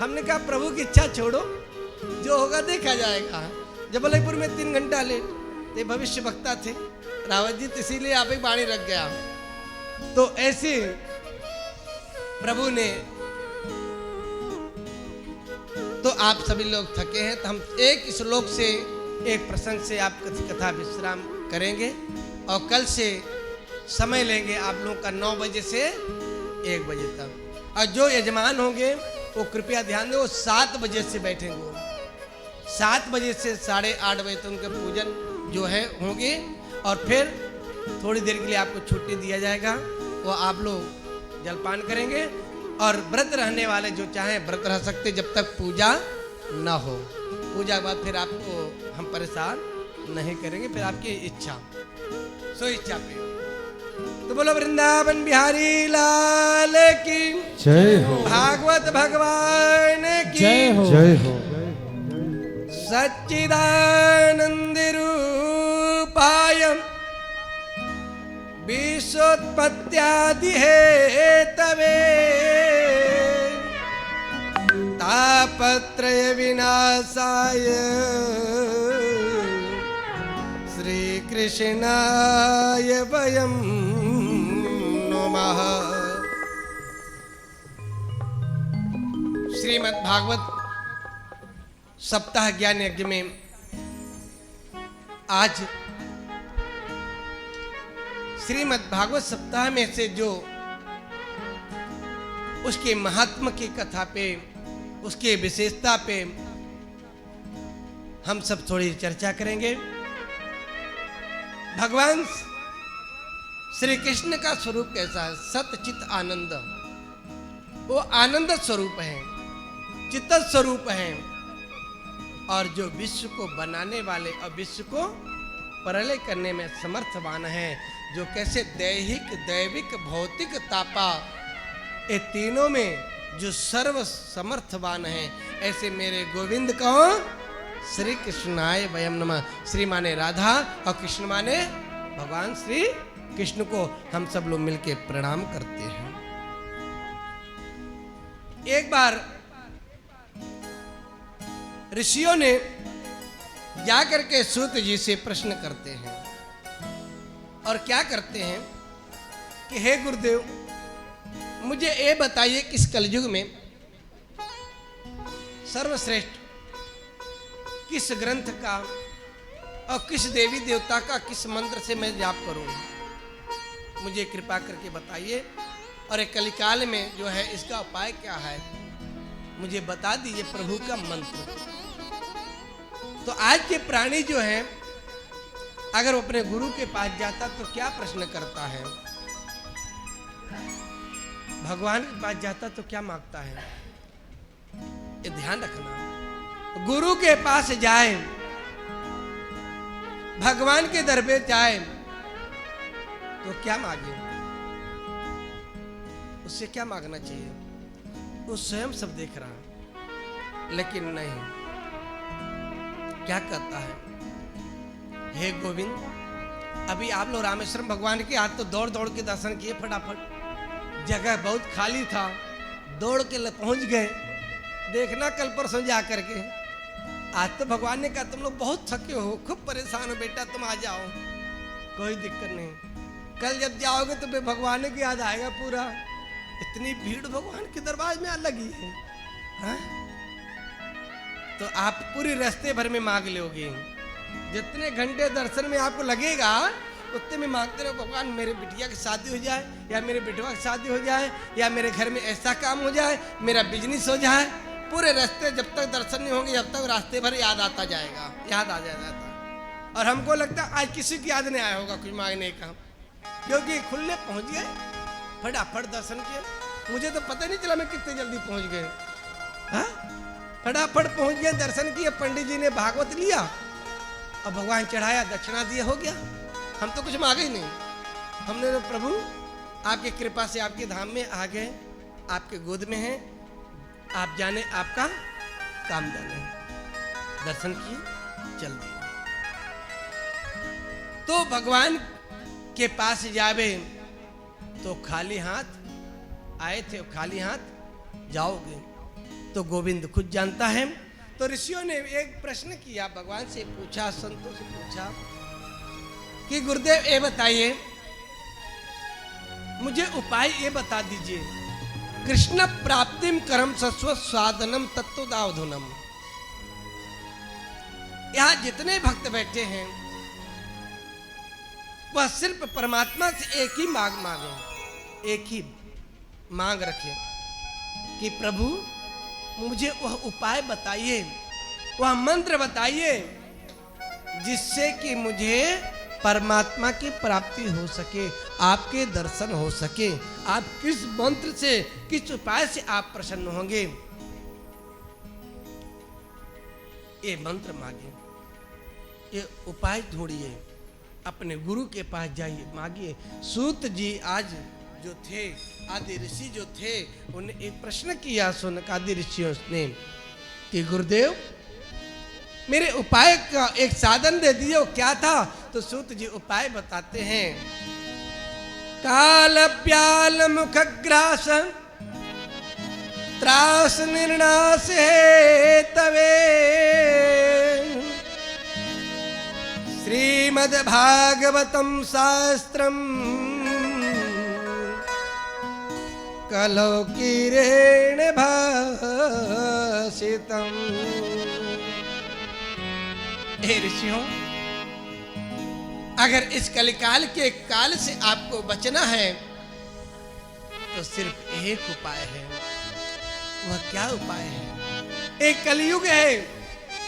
हमने कहा प्रभु की इच्छा छोड़ो, जो होगा देखा जाएगा। जबलपुर में 3 घंटा लेट, ते भविष्य वक्ता थे रावत जी, तो इसीलिए आप एक वाणी रख गया। तो ऐसे प्रभु ने, तो आप सभी लोग थके हैं, तो हम एक श्लोक से, एक प्रसंग से आप कथा विश्राम करेंगे और कल से समय लेंगे आप लोगों का 9 बजे से 1 बजे तक। और जो यजमान होंगे वो कृपया ध्यान दें, वो 7 बजे से बैठेंगे। 7 बजे से 8:30 बजे तक उनके पूजन जो है होंगे और फिर थोड़ी देर के लिए आपको छुट्टी दिया जाएगा, वो आप लोग जलपान करेंगे। और व्रत रहने वाले जो चाहें व्रत रह सकते जब तक पूजा ना हो। पूजा के बाद फिर आपको हम परेशान नहीं करेंगे, फिर आपकी इच्छा, सो इच्छा पे। तो बोलो वृंदावन बिहारी लाल की जय हो, भागवत भगवान की जय हो। जय हो। सच्चिदानंद रूपाय विश्वोत्पत्त्यादि हेतवे तापत्रय विनाशाय श्री कृष्णाय वयं नमः। श्रीमद् भागवत सप्ताह ज्ञान यज्ञ में आज श्रीमद् भागवत सप्ताह में से जो उसके महात्मा की कथा पे, उसके विशेषता पे हम सब थोड़ी चर्चा करेंगे। भगवान श्री कृष्ण का स्वरूप कैसा है? सतचित आनंद, वो आनंद स्वरूप है, चित्त स्वरूप है, और जो विश्व को बनाने वाले और विश्व को प्रलय करने में समर्थवान है, जो कैसे दैहिक, दैविक, भौतिक, तापा, ये तीनों में जो सर्व समर्थवान है, ऐसे मेरे गोविंद को श्री कृष्णाय वयम नमः। श्री माने राधा और कृष्ण माने भगवान श्री कृष्ण को हम सब लोग मिलके प्रणाम करते हैं। एक बार ऋषियों ने जाकर के सूत जी से प्रश्न करते हैं और क्या करते हैं कि हे गुरुदेव, मुझे ये बताइए किस कलयुग में सर्वश्रेष्ठ किस ग्रंथ का और किस देवी देवता का किस मंत्र से मैं जाप करूं, मुझे कृपा करके बताइए। और एक कलिकाल में जो है इसका उपाय क्या है, मुझे बता दीजिए प्रभु का मंत्र। तो आज के प्राणी जो है, अगर वो अपने गुरु के पास जाता तो क्या प्रश्न करता है, भगवान के पास जाता तो क्या मांगता है, ये ध्यान रखना। गुरु के पास जाए, भगवान के दर पे जाए तो क्या मांगे, उससे क्या मांगना चाहिए, वो स्वयं सब देख रहा, लेकिन नहीं, क्या कहता है, हे गोविंद, अभी आप लोग रामेश्वरम भगवान के आज तो दौड़ दौड़ के दर्शन किए, फटाफट जगह बहुत खाली था, दौड़ के पहुंच गए। देखना कल परसों जा करके, आज तो भगवान ने कहा तुम लोग बहुत थके हो, खूब परेशान हो बेटा, तुम आ जाओ, कोई दिक्कत नहीं, कल जब जाओगे तो भगवान की याद आएगा पूरा। इतनी भीड़ भगवान के दरबार में लगी है, हा? तो आप पूरी रास्ते भर में मांग लोगे, जितने घंटे दर्शन में आपको लगेगा उतने में मांगते रहो, भगवान मेरे बिटिया की शादी हो जाए, या मेरे बेटवा की शादी हो जाए, या मेरे घर में ऐसा काम हो जाए, मेरा बिजनेस हो जाए। पूरे रास्ते जब तक दर्शन नहीं होंगे, जब तक रास्ते भर याद आता जाएगा, याद आ जाता। और हमको लगता है आज किसी की याद नहीं आया होगा कुछ मांगने का, क्योंकि खुले पहुंच गए, फटाफट दर्शन किए। मुझे तो पता नहीं चला मैं कितने जल्दी पहुंच गए, हाँ? फटाफट पहुंच गए, दर्शन किए, पंडित जी ने भागवत लिया और भगवान चढ़ाया, दक्षिणा दिया, हो गया। हम तो कुछ मांगे ही नहीं, हमने तो प्रभु आपकी कृपा से आपके धाम में आ गए, आपके गोद में हैं, आप जाने आपका काम जाने, दर्शन किए, चल दिए। तो भगवान के पास जावे तो खाली हाथ आए थे खाली हाथ जाओगे। तो गोविंद खुद जानता है। तो ऋषियों ने एक प्रश्न किया, भगवान से पूछा, संतों से पूछा कि गुरुदेव ये बताइए, मुझे उपाय ये बता दीजिए, कृष्ण प्राप्तिम करम सस्व साधनम तत्वदावधुनम। यहां जितने भक्त बैठे हैं वह सिर्फ परमात्मा से एक ही मांग मांगे, एक ही मांग रखें कि प्रभु मुझे वह उपाय बताइए, वह मंत्र बताइए जिससे कि मुझे परमात्मा की प्राप्ति हो सके, आपके दर्शन हो सके। आप किस मंत्र से, किस उपाय से आप प्रसन्न होंगे, ये मंत्र मांगिए, ये उपाय ढूंढिए, अपने गुरु के पास जाइए, मांगिए। सूत जी आज जो थे, आदि ऋषि जो थे, उन्हें एक प्रश्न किया शौनक आदि ऋषियों ने कि गुरुदेव मेरे उपाय का एक साधन दे दिए, वो क्या था? तो सूत जी उपाय बताते हैं। काल प्याल मुखग्रास त्रास निर्णास है तवे श्रीमद् भागवतम शास्त्रम कलौकीरेण भाषितम। हे ऋषियों, अगर इस कलिकाल के काल से आपको बचना है तो सिर्फ एक उपाय है। वह क्या उपाय है? एक कलयुग है,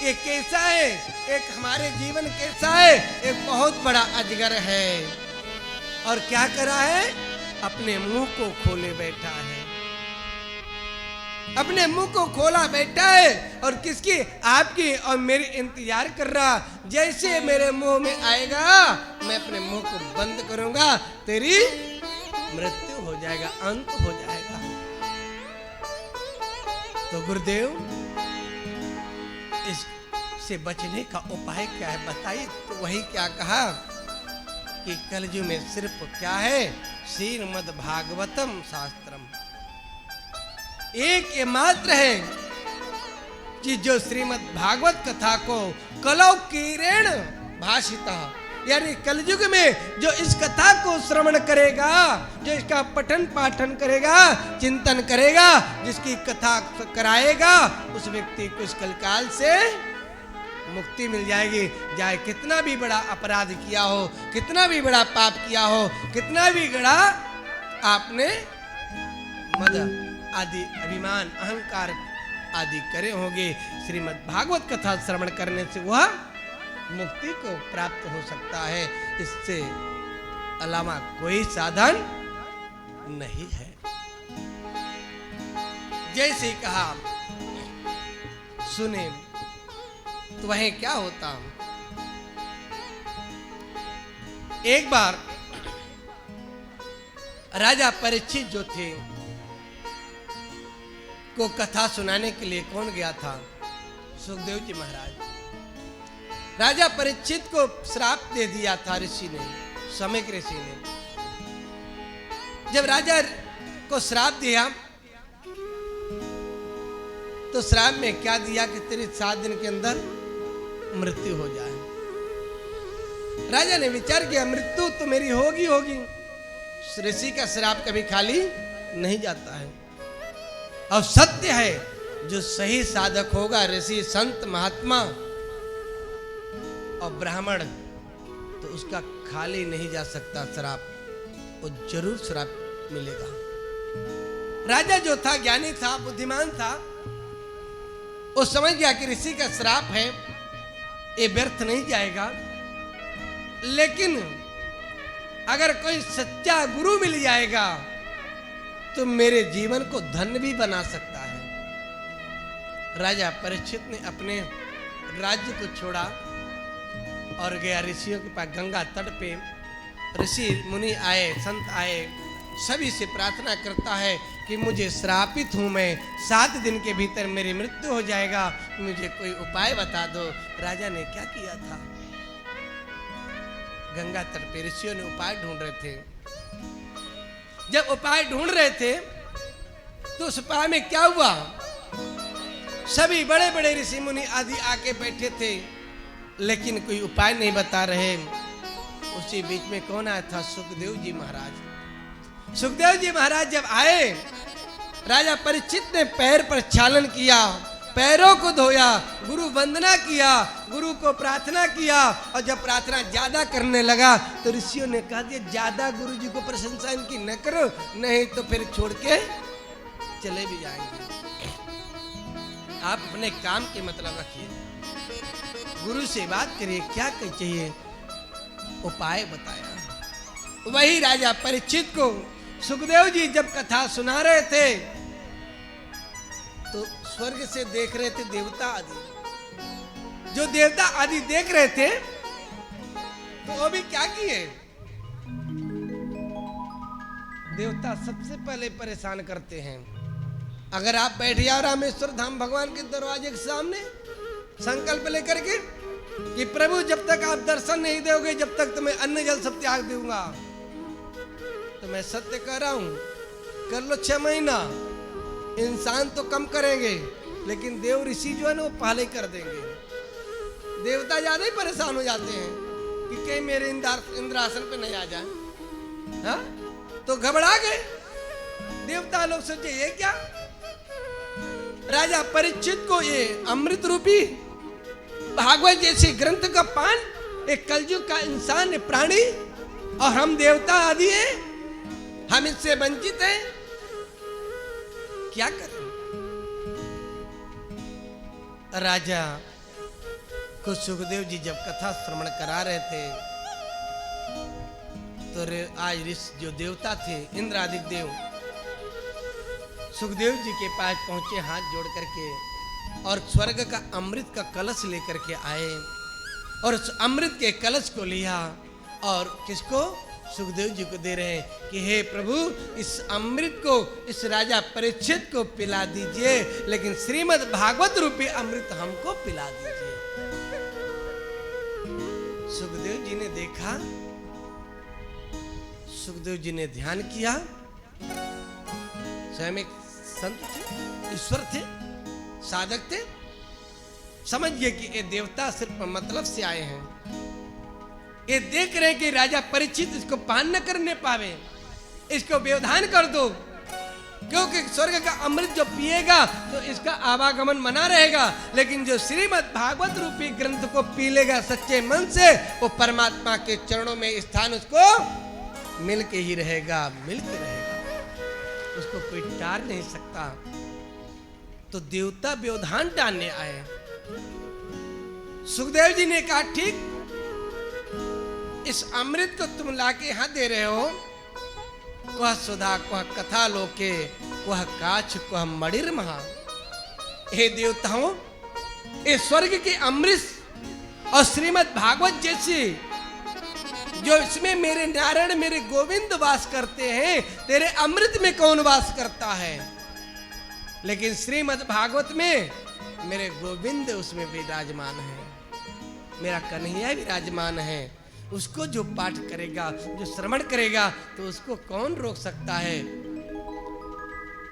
एक कैसा है, एक हमारे जीवन कैसा है, एक बहुत बड़ा अजगर है। और क्या करा है? अपने मुंह को खोले बैठा है, अपने मुंह को खोला बैठा है और किसकी? आपकी और मेरी इंतजार कर रहा। जैसे मेरे मुंह में आएगा मैं अपने मुंह को बंद करूंगा, तेरी मृत्यु हो जाएगा, अंत हो जाएगा। तो गुरुदेव इससे बचने का उपाय क्या है बताइए। तो वही क्या कहा कि कलयुग में सिर्फ क्या है? श्रीमद् भागवतम शास्त्रम, एक ये मात्र है कि जो श्रीमद् भागवत कथा को कलौकीरेण भाषिता, यानी कलयुग में जो इस कथा को श्रवण करेगा, जो इसका पठन पाठन करेगा, चिंतन करेगा, जिसकी कथा कराएगा, उस व्यक्ति को इस कलकाल से मुक्ति मिल जाएगी। चाहे कितना भी बड़ा अपराध किया हो, कितना भी बड़ा पाप किया हो, कितना भी बड़ा आपने मद आदि अभिमान अहंकार आदि करे होंगे, श्रीमद् भागवत कथा श्रवण करने से वह मुक्ति को प्राप्त हो सकता है। इससे अलावा कोई साधन नहीं है। जैसे कहा सुने तो वह क्या होता? एक बार राजा परीक्षित जो थे को कथा सुनाने के लिए कौन गया था? सुखदेव जी महाराज। राजा परीक्षित को श्राप दे दिया था ऋषि ने, समय के ऋषि ने। जब राजा को श्राप दिया तो श्राप में क्या दिया कि तेरे 7 दिन के अंदर मृत्यु हो जाए। राजा ने विचार किया मृत्यु तो मेरी होगी होगी, ऋषि का श्राप कभी खाली नहीं जाता है। और सत्य है, जो सही साधक होगा, ऋषि संत महात्मा और ब्राह्मण, तो उसका खाली नहीं जा सकता श्राप, वो जरूर श्राप मिलेगा। राजा जो था ज्ञानी था, बुद्धिमान था, वो समझ गया कि ऋषि का श्राप है, ये व्यर्थ नहीं जाएगा। लेकिन अगर कोई सच्चा गुरु मिल जाएगा तो मेरे जीवन को धन्य भी बना सकता है। राजा परीक्षित ने अपने राज्य को छोड़ा और गया ऋषियों के पास। गंगा तट पे ऋषि मुनि आए, संत आए, सभी से प्रार्थना करता है कि मुझे श्रापित हूं मैं, 7 दिन के भीतर मेरी मृत्यु हो जाएगा, मुझे कोई उपाय बता दो। राजा ने क्या किया था? गंगा तट पे ऋषियों ने उपाय ढूंढ रहे थे। जब उपाय ढूंढ रहे थे तो उस उपाय में क्या हुआ, सभी बड़े बड़े ऋषि मुनि आदि आके बैठे थे, लेकिन कोई उपाय नहीं बता रहे। उसी बीच में कौन आया था? सुखदेव जी महाराज। सुखदेव जी महाराज जब आए, राजा परीक्षित ने पैर पर छालन किया, पैरों को धोया, गुरु वंदना किया, गुरु को प्रार्थना किया। और जब प्रार्थना ज्यादा करने लगा तो ऋषियों ने कहा दिया, ज्यादा गुरु जी को प्रशंसा इनकी न करो, नहीं तो फिर छोड़ के चले भी जाएंगे। आप अपने काम के मतलब रखिए, गुरु से बात करिए, क्या चाहिए, उपाय बताया। वही राजा परीक्षित को सुखदेव जी जब कथा सुना रहे थे तो स्वर्ग से देख रहे थे देवता आदि। जो देवता आदि देख रहे थे तो वो भी क्या किए, देवता सबसे पहले परेशान करते हैं। अगर आप बैठ जाओ रामेश्वर धाम भगवान के दरवाजे के सामने संकल्प लेकर के कि प्रभु जब तक आप दर्शन नहीं दोगे, जब तक तुम्हें अन्न जल सब त्याग दूंगा, तो मैं सत्य कह रहा हूं, कर लो 6 महीना, इंसान तो कम करेंगे लेकिन देव ऋषि जो है ना वो पहले कर देंगे। देवता ज्यादा ही परेशान हो जाते हैं कि कहीं मेरे इंद्रासन पे नहीं आ जाए। हाँ? तो घबरा गए देवता लोग, सोचे ये क्या, राजा परीक्षित को ये अमृत रूपी भागवत जैसे ग्रंथ का पान, एक कलयुग का इंसान प्राणी, और हम देवता आदि हैं, हम इससे वंचित हैं, क्या करें। राजा को सुखदेव जी जब कथा श्रवण करा रहे थे तो आज ऋषि जो देवता थे, इंद्र आदि देव, सुखदेव जी के पास पहुंचे हाथ जोड़ करके, और स्वर्ग का अमृत का कलश लेकर के आए, और उस अमृत के कलश को लिया और किसको, सुखदेव जी को दे रहे हैं कि हे प्रभु, इस अमृत को इस राजा परीक्षित को पिला दीजिए, लेकिन श्रीमद् भागवत रूपी अमृत हमको पिला दीजिए। सुखदेव जी ने देखा, सुखदेव जी ने ध्यान किया, स्वयं एक संत थे, ईश्वर थे, साधक थे, समझ गए कि ये देवता सिर्फ मतलब से आए हैं। ये देख रहे कि राजा परीक्षित इसको पान न करने पावे, इसको व्यवधान कर दो, क्योंकि स्वर्ग का अमृत जो पिएगा तो इसका आवागमन मना रहेगा, लेकिन जो श्रीमद् भागवत रूपी ग्रंथ को पी लेगा सच्चे मन से, वो परमात्मा के चरणों में स्थान उसको मिल के ही रहेगा, मिल के रहेगा, उसको कोई टार नहीं सकता। तो देवता व्यवधान डालने आए। सुखदेव जी ने कहा, ठीक, इस अमृत को तुम लाके यहां दे रहे हो, कुह सुधा कुह कथा लोके कुह काछ कुह मणिर महा। हे देवताओं, ये स्वर्ग के अमृत और श्रीमद् भागवत जैसी जो इसमें मेरे नारायण मेरे गोविंद वास करते हैं, तेरे अमृत में कौन वास करता है, लेकिन श्रीमद् भागवत में मेरे गोविंद उसमें विराजमान है, मेरा कन्हैया विराजमान है। उसको जो पाठ करेगा, जो श्रवण करेगा, तो उसको कौन रोक सकता है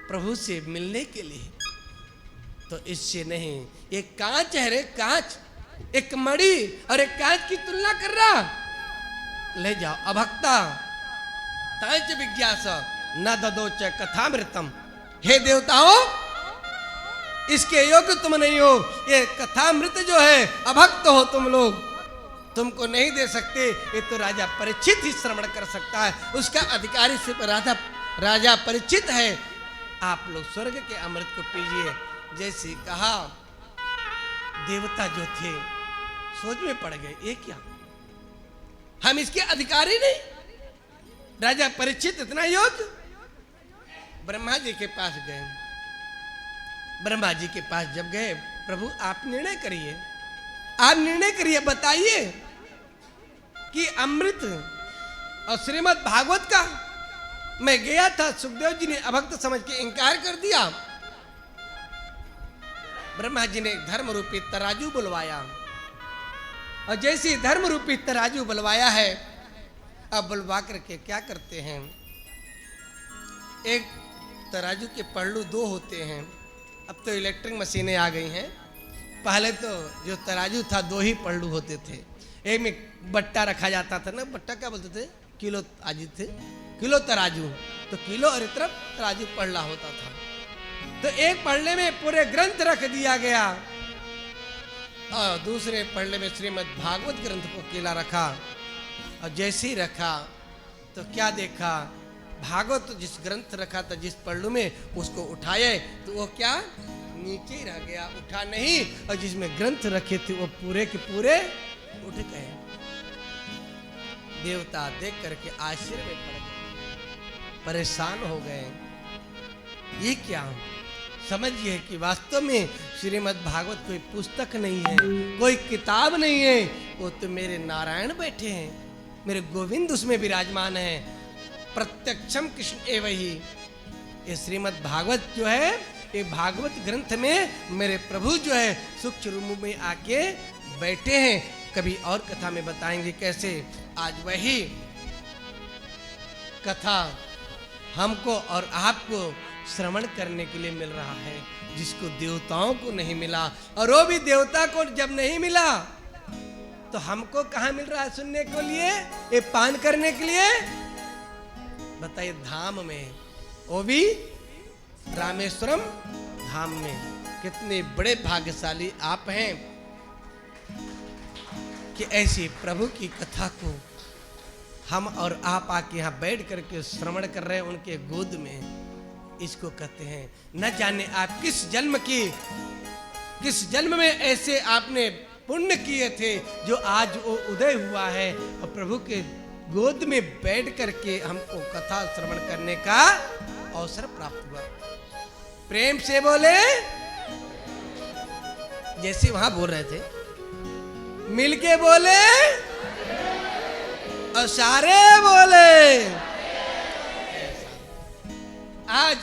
प्रभु से मिलने के लिए। तो इससे नहीं, एक कांच है रे, कांच, एक मणि और एक कांच की तुलना कर रहा, ले जाओ अभक्ता तांच विज्ञास न ददोच कथामृतम। हे देवताओं, इसके योग्य तुम नहीं हो, ये कथामृत जो है अभक्त हो तुम लोग, तुमको नहीं दे सकते, ये तो राजा परीक्षित ही श्रवण कर सकता है, उसका अधिकारी सिर्फ राजा परीक्षित है। आप लोग स्वर्ग के अमृत को पीजिए। जैसे कहा, देवता जो थे सोच में पड़ गए, ये क्या, हम इसके अधिकारी नहीं, राजा परीक्षित इतना योग्य। ब्रह्मा जी के पास गए, ब्रह्मा जी के पास जब गए, प्रभु आप निर्णय करिए, आप निर्णय करिए, बताइए कि अमृत और श्रीमद् भागवत का, मैं गया था, सुखदेव जी ने अभक्त समझ के इनकार कर दिया। ब्रह्मा जी ने धर्म रूपी तराजू बुलवाया, और जैसे धर्म रूपी तराजू बुलवाया है, अब बुलवा करके क्या करते हैं, एक तराजू के पहलू दो होते हैं। अब तो इलेक्ट्रिक मशीनें आ गई हैं। पहले तो जो तराजू था दो ही पहलू होते थे। एक में बट्टा रखा जाता था ना, बट्टा क्या बोलते थे, किलो आजी थे, किलो तराजू, तो किलो और एक तरफ तराजू पड़ला होता था। तो एक पढ़ने में पूरे ग्रंथ रख दिया गया और दूसरे पढ़ने में श्रीमद् भागवत ग्रंथ को अकेला रखा। और जैसे ही रखा तो क्या देखा, भागवत तो जिस ग्रंथ रखा था जिस पल्लू में, उसको उठाए तो वो क्या नीचे ही रह गया, उठा नहीं। और जिसमें ग्रंथ रखे थे वो पूरे के पूरे उठ गए। देवता देख करके आश्चर्य में पड़ गए, परेशान हो गए। ये क्या, समझिए कि वास्तव में श्रीमद् भागवत कोई पुस्तक नहीं है, कोई किताब नहीं है, वो तो मेरे नारायण बैठे हैं, मेरे गोविंद उसमें विराजमान है। प्रत्यक्षम कृष्ण एवं ही। ये श्रीमद् भागवत जो है, ये भागवत ग्रंथ में मेरे प्रभु जो है सूक्ष्म रूप में आके बैठे हैं। कभी और कथा में बताएंगे कैसे। आज वही कथा हमको और आपको श्रवण करने के लिए मिल रहा है, जिसको देवताओं को नहीं मिला। और वो भी देवता को जब नहीं मिला तो हमको कहाँ मिल रहा है सुनने को लिए, ये पान करने के लिए। बताइए, धाम में, वो भी रामेश्वरम धाम में। कितने बड़े भाग्यशाली आप हैं कि ऐसी प्रभु की कथा को हम और आप आके यहाँ बैठ करके श्रवण कर रहे हैं उनके गोद में। इसको कहते हैं न जाने आप किस जन्म में ऐसे आपने पुण्य किए थे जो आज वो उदय हुआ है और प्रभु के गोद में बैठ करके हमको कथा श्रवण करने का अवसर प्राप्त हुआ। प्रेम से बोले, जैसे वहां बोल रहे थे, मिलके बोले और सारे बोले। आज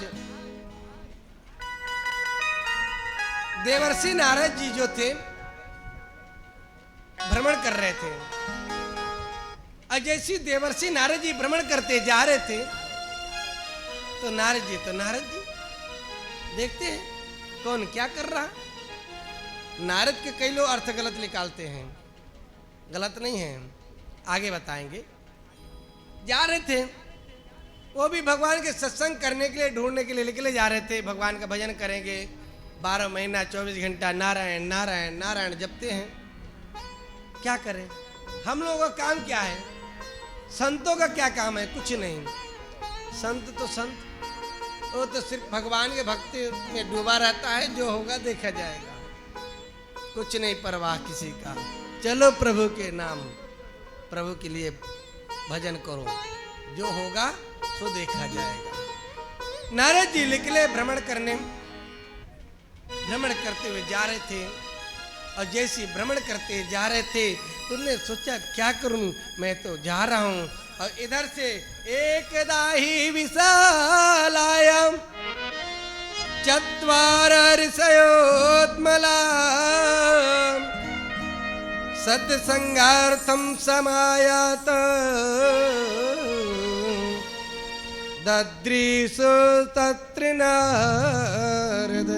देवर्षि नारद जी जो थे भ्रमण कर रहे थे। और जैसी देवर्षि नारद जी भ्रमण करते जा रहे थे तो नारद जी देखते हैं कौन क्या कर रहा। नारद के कई लोग अर्थ गलत निकालते हैं, गलत नहीं है, आगे बताएंगे। जा रहे थे, वो भी भगवान के सत्संग करने के लिए, ढूंढने के लिए निकले जा रहे थे। भगवान का भजन करेंगे, 12 महीना 24 घंटा नारायण नारायण नारायण जपते हैं। क्या करें, हम लोगों का काम क्या है, संतों का क्या काम है, कुछ नहीं। संत तो संत, वो तो सिर्फ भगवान के भक्ति में डूबा रहता है, जो होगा देखा जाएगा, कुछ नहीं परवाह किसी का। चलो प्रभु के नाम, प्रभु के लिए भजन करो, जो होगा सो देखा जाएगा। नारद जी निकले भ्रमण करने, भ्रमण करते हुए जा रहे थे। और जैसे भ्रमण करते जा रहे थे तो उन्होंने सोचा क्या करूं, मैं तो जा रहा हूं। और इधर से एकदा ही विशालायाम चत्वार ऋषयोत्मला सत्संगार्थम समायात दद्रीसु तत्र नारद।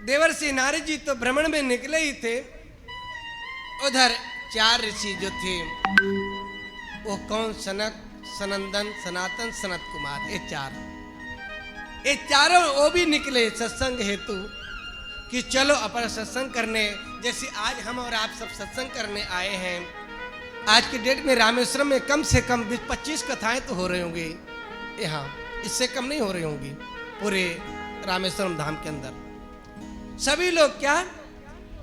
देवर्षि नारद जी तो भ्रमण में निकले ही थे। उधर 4 ऋषि जो थे, वो कौन, सनक, सनंदन, सनातन, सनत कुमार, ये चारों वो भी निकले सत्संग हेतु कि चलो अपन सत्संग करने। जैसे आज हम और आप सब सत्संग करने आए हैं। आज की डेट में रामेश्वरम में कम से कम 20-25 कथाएं तो हो रही होंगी यहाँ, इससे कम नहीं हो रही होंगी पूरे रामेश्वरम धाम के अंदर। सभी लोग क्या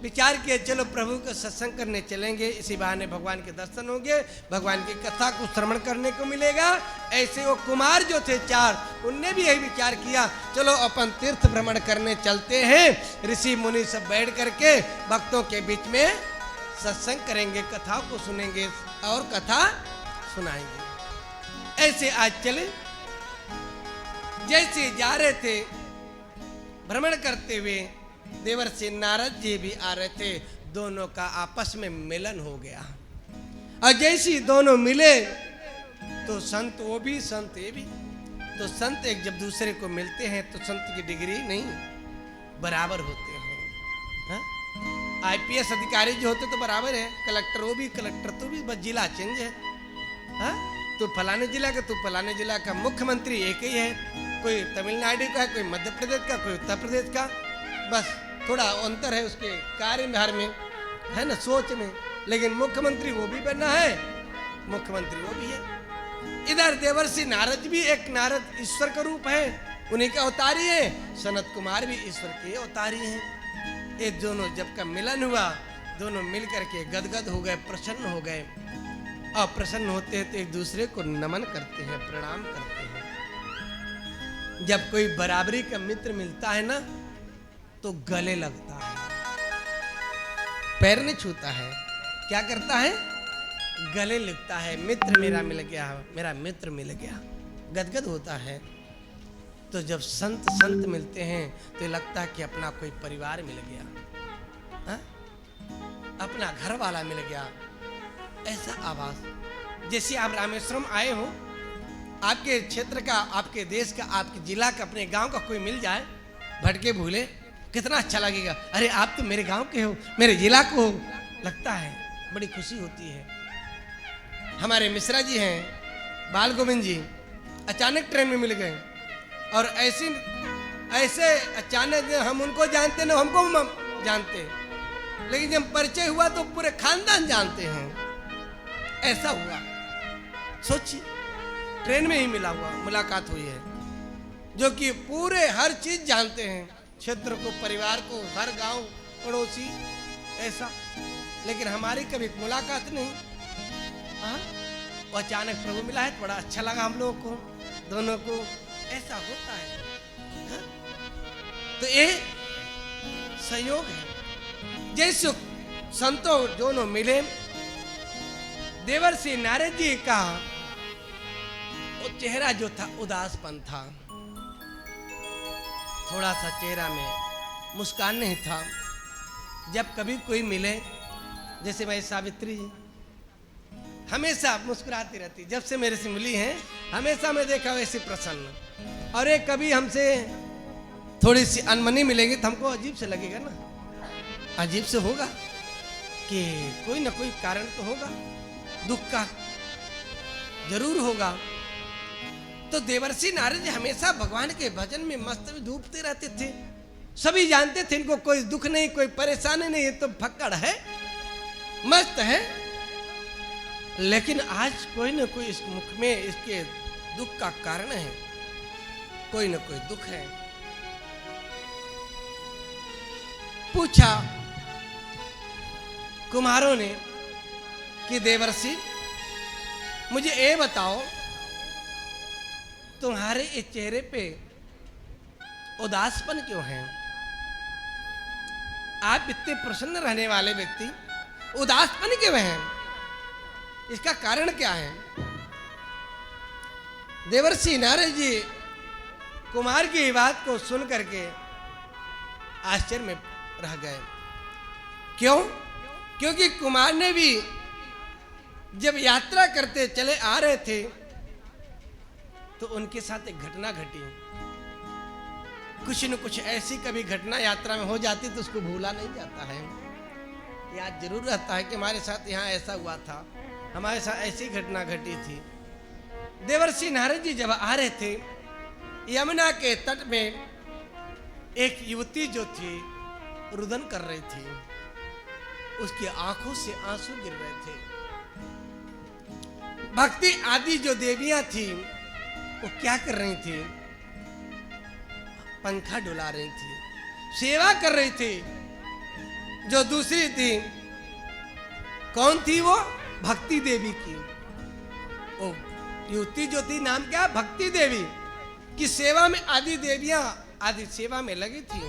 विचार किए, चलो प्रभु का सत्संग करने चलेंगे, इसी बहाने भगवान के दर्शन होंगे, भगवान की कथा को श्रवण करने को मिलेगा। ऐसे वो कुमार जो थे 4, उनने भी यही विचार किया, चलो अपन तीर्थ भ्रमण करने चलते हैं। ऋषि मुनि सब बैठ करके भक्तों के बीच में सत्संग करेंगे, कथाओं को सुनेंगे और कथा सुनाएंगे। ऐसे आज चले, जैसे जा रहे थे भ्रमण करते हुए, देवर्षि नारद जी भी आ रहे थे। दोनों का आपस में मिलन हो गया। और जैसे दोनों मिले तो संत वो भी संत ये भी, तो संत एक जब दूसरे को मिलते हैं तो संत की डिग्री नहीं बराबर होते हैं। हाँ? आईपीएस अधिकारी जो होते तो बराबर है, कलेक्टर वो भी, कलेक्टर तो भी, बस जिला चेंज है। हाँ? तो फलाने जिला का, तो फलाने जिला का मुख्यमंत्री एक ही है, कोई तमिलनाडु का, कोई मध्य प्रदेश का, कोई उत्तर प्रदेश का, बस थोड़ा अंतर है उसके कार्यभार में, है ना, सोच में, लेकिन मुख्यमंत्री वो भी बनना है, मुख्यमंत्री वो भी है। इधर देवर्षि नारद भी एक नारद ईश्वर का रूप है, उन्हीं का अवतारी है, सनत कुमार भी ईश्वर के अवतारी हैं। ये दोनों जब का मिलन हुआ, दोनों मिल करके गदगद हो गए, प्रसन्न हो गए, और प्रसन्न होते हैं तो एक दूसरे को नमन करते हैं, प्रणाम करते हैं। जब कोई बराबरी का मित्र मिलता है ना तो गले लगता है, पैर नहीं छूता है, क्या करता है, गले लगता है, मित्र मेरा मिल गया, मेरा मित्र मिल गया, गदगद होता है। तो जब संत संत मिलते हैं तो लगता है कि अपना कोई परिवार मिल गया, हा? अपना घर वाला मिल गया, ऐसा आवाज। जैसे आप रामेश्वरम आए हो, आपके क्षेत्र का, आपके देश का, आपके जिला का, अपने गांव का कोई मिल जाए, भटके भूले, कितना अच्छा लगेगा। अरे आप तो मेरे गांव के हो, मेरे जिला को हो, लगता है, बड़ी खुशी होती है। हमारे मिश्रा जी हैं, बाल गोविंद जी, अचानक ट्रेन में मिल गए, और ऐसे अचानक हम उनको जानते ना हमको जानते, लेकिन जब परिचय हुआ तो पूरे खानदान जानते हैं, ऐसा हुआ। सोचिए, ट्रेन में ही मिला हुआ मुलाकात हुई है, जो कि पूरे हर चीज जानते हैं, क्षेत्र को, परिवार को, हर गांव, पड़ोसी, ऐसा। लेकिन हमारी कभी मुलाकात नहीं। हाँ, अचानक प्रभु मिला है, बड़ा अच्छा लगा हम लोगों को, दोनों को, ऐसा होता है। हाँ? तो ये संयोग है। जैसे संतों दोनों मिले, देवर्षि नारद जी का वो चेहरा जो था उदासपन था, थोड़ा सा चेहरा में मुस्कान नहीं था। जब कभी कोई मिले, जैसे मैं सावित्री जी हमेशा मुस्कुराती रहती, जब से मेरे से मिली हैं हमेशा मैं देखा वैसे प्रसन्न। और एक कभी हमसे थोड़ी सी अनमनी मिलेगी तो हमको अजीब से लगेगा ना, अजीब से होगा कि कोई ना कोई कारण तो होगा, दुख का जरूर होगा। तो देवर्षि नारद जी हमेशा भगवान के भजन में मस्त में डूबते रहते थे, सभी जानते थे इनको कोई दुख नहीं, कोई परेशानी नहीं, ये तो फक्कड़ है, मस्त है। लेकिन आज कोई ना कोई इस मुख में इसके दुख का कारण है, कोई ना कोई दुख है। पूछा कुमारों ने कि देवर्षि मुझे ये बताओ, तुम्हारे इस चेहरे पे उदासपन क्यों है? आप इतने प्रसन्न रहने वाले व्यक्ति उदासपन क्यों हैं? इसका कारण क्या है? देवर्षि नारद जी कुमार की बात को सुन करके आश्चर्य में रह गए। क्यों? क्योंकि कुमार ने भी जब यात्रा करते चले आ रहे थे तो उनके साथ एक घटना घटी। कुछ न कुछ ऐसी कभी घटना यात्रा में हो जाती तो उसको भूला नहीं जाता है, याद जरूर रहता है कि हमारे साथ यहाँ ऐसा हुआ था, हमारे साथ ऐसी घटना घटी थी। देवर्षि नारद जी जब आ रहे थे, यमुना के तट में एक युवती जो थी रुदन कर रही थी, उसकी आंखों से आंसू गिर रहे थे। भक्ति आदि जो देवियां थी वो क्या कर रही थी? पंखा डुला रही थी, सेवा कर रही थी। जो दूसरी थी, कौन थी वो? भक्ति देवी की। वो युवती जो थी, नाम क्या? भक्ति देवी की सेवा में आदि देवियां आदि सेवा में लगी थी,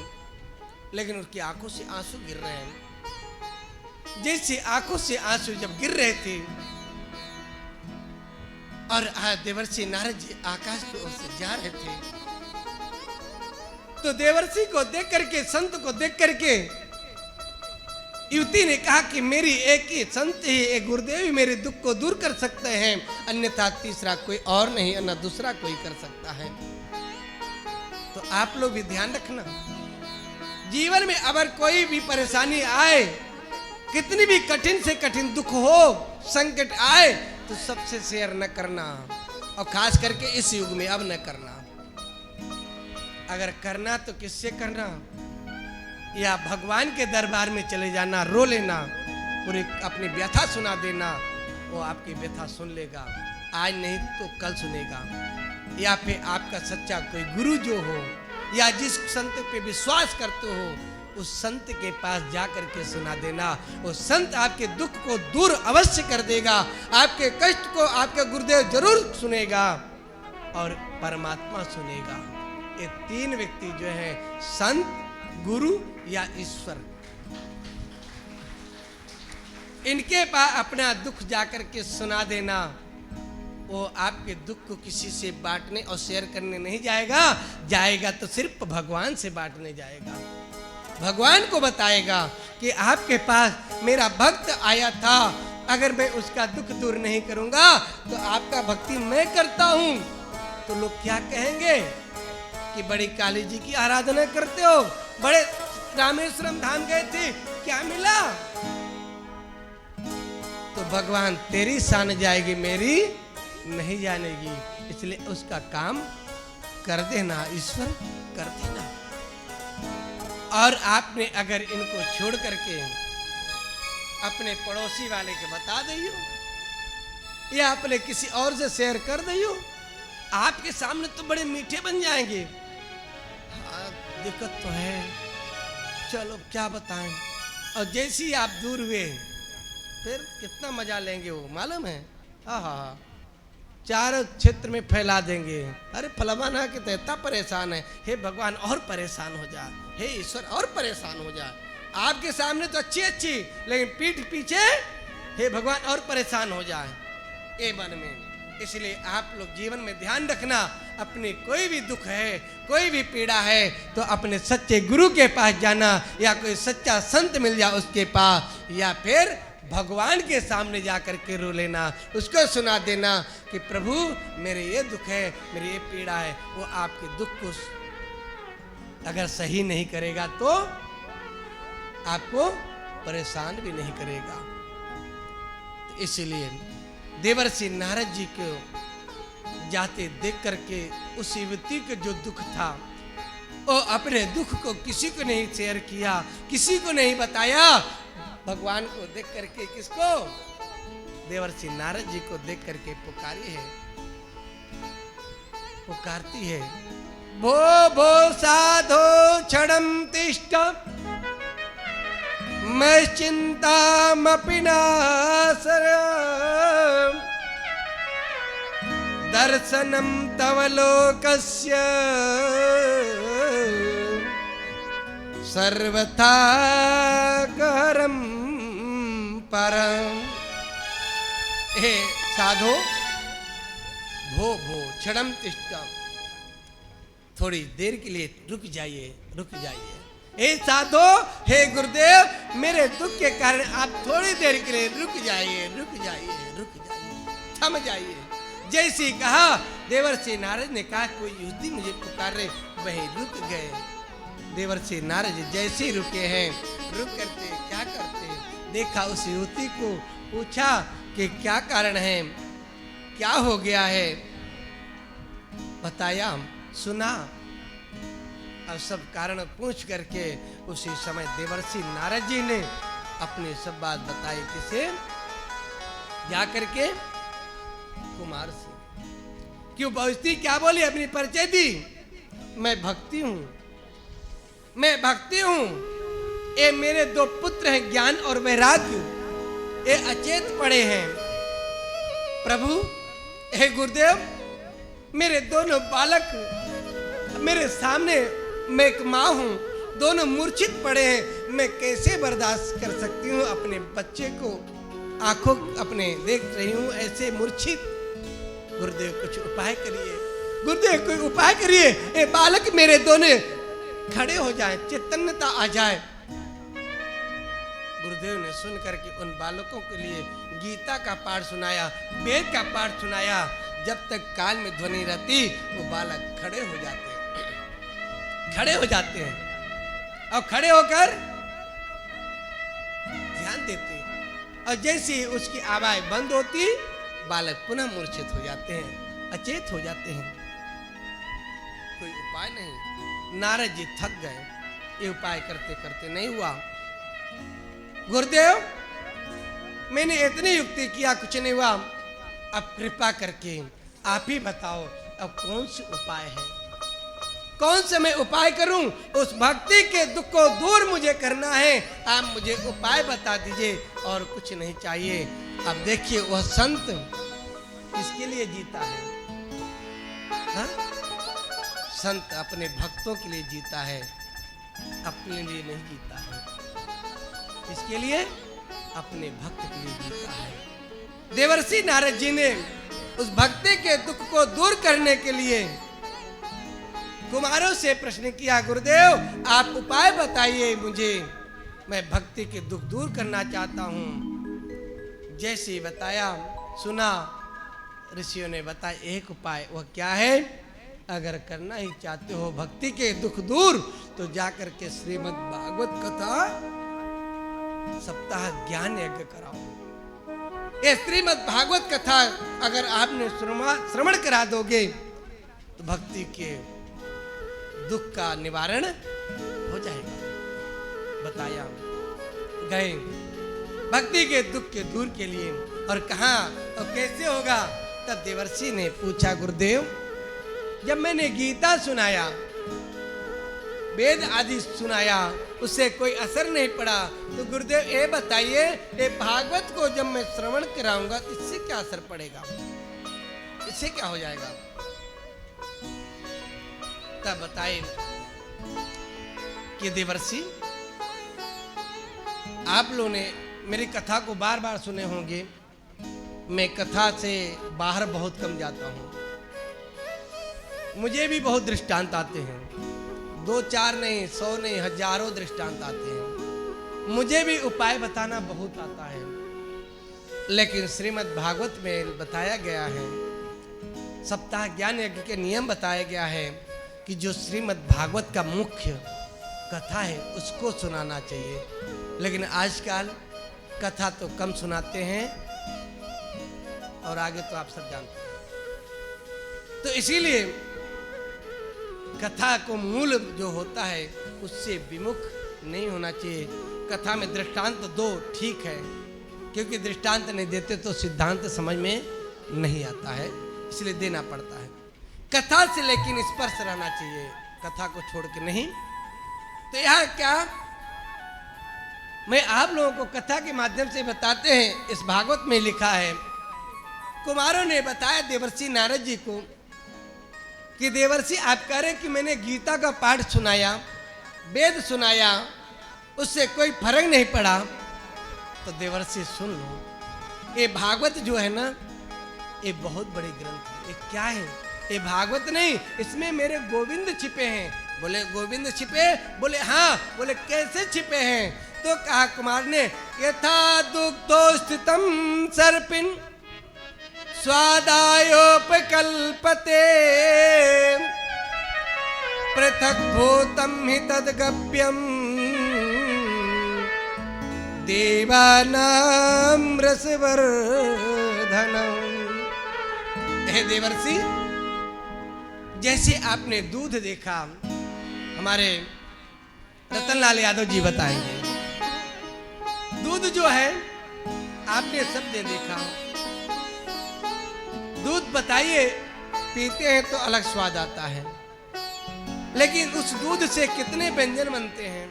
लेकिन उसकी आंखों से आंसू गिर रहे हैं। जैसे आंखों से आंसू जब गिर रहे थे और देवर्षि नारद जी आकाश की ओर से जा रहे थे, तो देवर्षि को देख करके, संत को देख करके युवती ने कहा कि मेरी एक ही संत ही, एक गुरुदेव ही मेरे दुख को दूर कर सकते हैं, अन्यथा तीसरा कोई और नहीं, अन्य दूसरा कोई कर सकता है। तो आप लोग भी ध्यान रखना, जीवन में अगर कोई भी परेशानी आए, कितनी भी कठिन से कठिन दुख हो, संकट आए, तो सबसे शेयर न करना, और खास करके इस युग में अब न करना। अगर करना तो किससे करना? या भगवान के दरबार में चले जाना, रो लेना, पूरी अपनी व्यथा सुना देना, वो आपकी व्यथा सुन लेगा, आज नहीं तो कल सुनेगा। या फिर आपका सच्चा कोई गुरु जो हो, या जिस संत पे विश्वास करते हो, उस संत के पास जाकर के सुना देना, वो संत आपके दुख को दूर अवश्य कर देगा, आपके कष्ट को आपका गुरुदेव जरूर सुनेगा और परमात्मा सुनेगा। ये तीन व्यक्ति जो है, संत, गुरु या ईश्वर, इनके पास अपना दुख जाकर के सुना देना, वो आपके दुख को किसी से बांटने और शेयर करने नहीं जाएगा तो सिर्फ भगवान से बांटने जाएगा। भगवान को बताएगा कि आपके पास मेरा भक्त आया था, अगर मैं उसका दुख दूर नहीं करूंगा तो आपका भक्ति मैं करता हूं, तो लोग क्या कहेंगे कि बड़ी काली जी की आराधना करते हो, बड़े रामेश्वरम धाम गए थे, क्या मिला? तो भगवान तेरी शान जाएगी, मेरी नहीं जानेगी, इसलिए उसका काम कर देना, ईश्वर कर देना। और आपने अगर इनको छोड़ करके अपने पड़ोसी वाले के बता दियो, या अपने किसी और से शेयर कर दियो, आपके सामने तो बड़े मीठे बन जाएंगे। हाँ, दिक्कत तो है, चलो क्या बताएं। और जैसे ही आप दूर हुए, फिर कितना मजा लेंगे वो, मालूम है? हाँ, चारों क्षेत्र में फैला देंगे, अरे फलवाना के तो इतना परेशान है, हे भगवान और परेशान हो जा, हे ईश्वर और परेशान हो जा। आपके सामने तो अच्छी, लेकिन पीठ पीछे हे भगवान और परेशान हो जाए, ये मन में। इसलिए आप लोग जीवन में ध्यान रखना, अपने कोई भी दुख है, कोई भी पीड़ा है, तो अपने सच्चे गुरु के पास जाना, या कोई सच्चा संत मिल जाए उसके पास, या फिर भगवान के सामने जाकर के रो लेना, उसको सुना देना कि प्रभु मेरे ये दुख है, मेरी ये पीड़ा है। वो आपके दुख को अगर सही नहीं करेगा तो आपको परेशान भी नहीं करेगा। तो इसलिए देवर्षि नारद जी को जाते देख करके उस युवती का जो दुख था, वो अपने दुख को किसी को नहीं शेयर किया, किसी को नहीं बताया। भगवान को देख करके, किसको? देवर्षि नारद जी को देख करके पुकारती है, भो भो साधो क्षणं तिष्ठ मैं चिंतामपि नासरम् दर्शनं तव लोकस्य सर्वथा गहरं परम्। हे साधो, भो भो क्षणं तिष्ठ, थोड़ी देर के लिए रुक जाइए। हे साधो, हे गुरुदेव, मेरे दुख के कारण आप थोड़ी देर के लिए रुक जाइए, थम जाइए। जैसे कहा, देवर्षि नारद ने कहा कोई युवती मुझे पुकार रहे, वही रुक गए। देवर्षि नारद जैसे रुके हैं, रुक करके क्या करते, देखा उस युवती को, पूछा कि क्या कारण है, क्या हो गया है, बताया, सुना। और सब कारण पूछ करके उसी समय देवर्षि नारद जी ने अपनी सब बात बताई, किसे? जा करके कुमार से। क्यों भक्ति क्या बोली, अपनी परिचय दी, मैं भक्ति हूं। ये मेरे दो पुत्र हैं, ज्ञान और वैराग्य, ये अचेत पड़े हैं। प्रभु, हे गुरुदेव, मेरे दोनों बालक मेरे सामने, मैं एक माँ हूँ, दोनों मूर्छित पड़े हैं, मैं कैसे बर्दाश्त कर सकती हूँ अपने बच्चे को, आंखों अपने देख रही हूँ ऐसे मूर्छित। गुरुदेव कुछ उपाय करिए, गुरुदेव कोई उपाय करिए, ये बालक मेरे दोनों खड़े हो जाए, चैतन्यता आ जाए। गुरुदेव ने सुन करके उन बालकों के लिए गीता का पाठ सुनाया, वेद का पाठ सुनाया। जब तक कान में ध्वनि रहती वो बालक खड़े हो जाते हैं, खड़े हो जाते हैं और खड़े होकर ध्यान देते हैं। और जैसे ही उसकी आवाज बंद होती बालक पुनः मूर्छित हो जाते हैं, अचेत हो जाते हैं। कोई उपाय नहीं। नारद जी थक गए, ये उपाय करते करते नहीं हुआ। गुरुदेव मैंने इतनी युक्ति किया, कुछ नहीं हुआ, अब कृपा करके आप ही बताओ अब कौन सी उपाय है, कौन से मैं उपाय करूं? उस भक्ति के दुख को दूर मुझे करना है, आप मुझे उपाय बता दीजिए और कुछ नहीं चाहिए। अब देखिए वह संत किसके लिए जीता है? हा? संत अपने भक्तों के लिए जीता है, अपने लिए नहीं जीता है। इसके लिए अपने भक्त के लिए जीता है। देवर्षि नारद जी ने उस भक्ति के दुख को दूर करने के लिए कुमारों से प्रश्न किया, गुरुदेव आप उपाय बताइए मुझे, मैं भक्ति के दुख दूर करना चाहता हूं। जैसे बताया सुना, ऋषियों ने बताया एक उपाय, वह क्या है? अगर करना ही चाहते हो भक्ति के दुख दूर तो जाकर के श्रीमद् भागवत कथा सप्ताह ज्ञान यज्ञ कराओ। ये श्रीमद् भागवत कथा अगर आपने श्रवण करा दोगे तो भक्ति के दुख का निवारण हो जाएगा। बताया गए भक्ति के दुख के दूर के लिए, और कहा और कैसे होगा? तब देवर्षि ने पूछा, गुरुदेव जब मैंने गीता सुनाया, वेद आदि सुनाया, उससे कोई असर नहीं पड़ा, तो गुरुदेव ये बताइए ये भागवत को जब मैं श्रवण कराऊंगा तो इससे क्या असर पड़ेगा, इससे क्या हो जाएगा? तब बताए कि देवर्षि आप लोगों ने मेरी कथा को बार बार सुने होंगे, मैं कथा से बाहर बहुत कम जाता हूं, मुझे भी बहुत दृष्टांत आते हैं, 2 4 नहीं, 100 नहीं, हजारों दृष्टांत आते हैं। मुझे भी उपाय बताना बहुत आता है, लेकिन श्रीमद् भागवत में बताया गया है, सप्ताह ज्ञान यज्ञ के नियम बताया गया है कि जो श्रीमद् भागवत का मुख्य कथा है उसको सुनाना चाहिए। लेकिन आजकल कथा तो कम सुनाते हैं और आगे तो आप सब जानते हैं। तो इसीलिए कथा को मूल जो होता है उससे विमुख नहीं होना चाहिए। कथा में दृष्टांत दो ठीक है, क्योंकि दृष्टांत नहीं देते तो सिद्धांत समझ में नहीं आता है, इसलिए देना पड़ता है कथा से। लेकिन स्पर्श रहना चाहिए, कथा को छोड़ के नहीं। तो यहाँ क्या मैं आप लोगों को कथा के माध्यम से बताते हैं, इस भागवत में लिखा है, कुमारों ने बताया देवर्षि नारद जी को कि देवर्षि आप कह रहे कि मैंने गीता का पाठ सुनाया, वेद सुनाया, उससे कोई फर्क नहीं पड़ा। तो देवर्षि सुन लो, ये भागवत जो है ना, ये बहुत बड़ी ग्रंथ है। ये क्या है? ये भागवत नहीं, इसमें मेरे गोविंद छिपे हैं। बोले गोविंद छिपे? बोले हाँ। बोले कैसे छिपे हैं? तो कहा कुमार ने, यथा दुग्धो स्थितम सर्पिन स्वादायोपकल्पते पृथक भूतम हि तद्गप्यम देवानां रसवर्धनम। हे देवर्षि, जैसे आपने दूध देखा, हमारे रतनलाल यादव जी बताएंगे, दूध जो है आपने सबने देखा, दूध बताइए पीते हैं तो अलग स्वाद आता है, लेकिन उस दूध से कितने व्यंजन बनते हैं?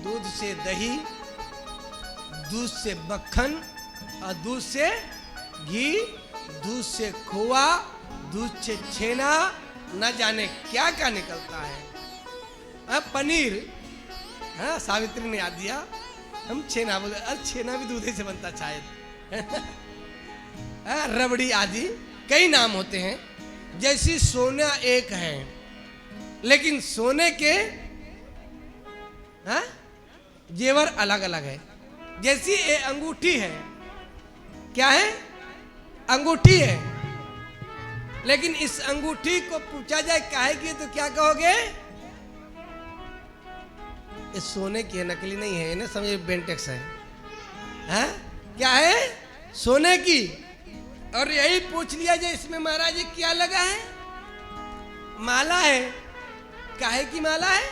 दूध से दही, दूध से मक्खन, और दूध से घी, दूध से खोआ, दूध से छेना, न जाने क्या क्या निकलता है। पनीर, हाँ सावित्री ने याद दिया, हम छेना बोले, अरे छेना भी दूध से बनता शायद। रबड़ी आदि कई नाम होते हैं। जैसी सोना एक है, लेकिन सोने के जेवर अलग अलग है। जैसी ये अंगूठी है, क्या है? अंगूठी है। लेकिन इस अंगूठी को पूछा जाए काहे की, तो क्या कहोगे? ये सोने की है, नकली नहीं है ना, समझे? बेंटेक्स है। हैं? क्या है? सोने की। और यही पूछ लिया जाए इसमें महाराज जी क्या लगा है? माला है। काहे की माला है?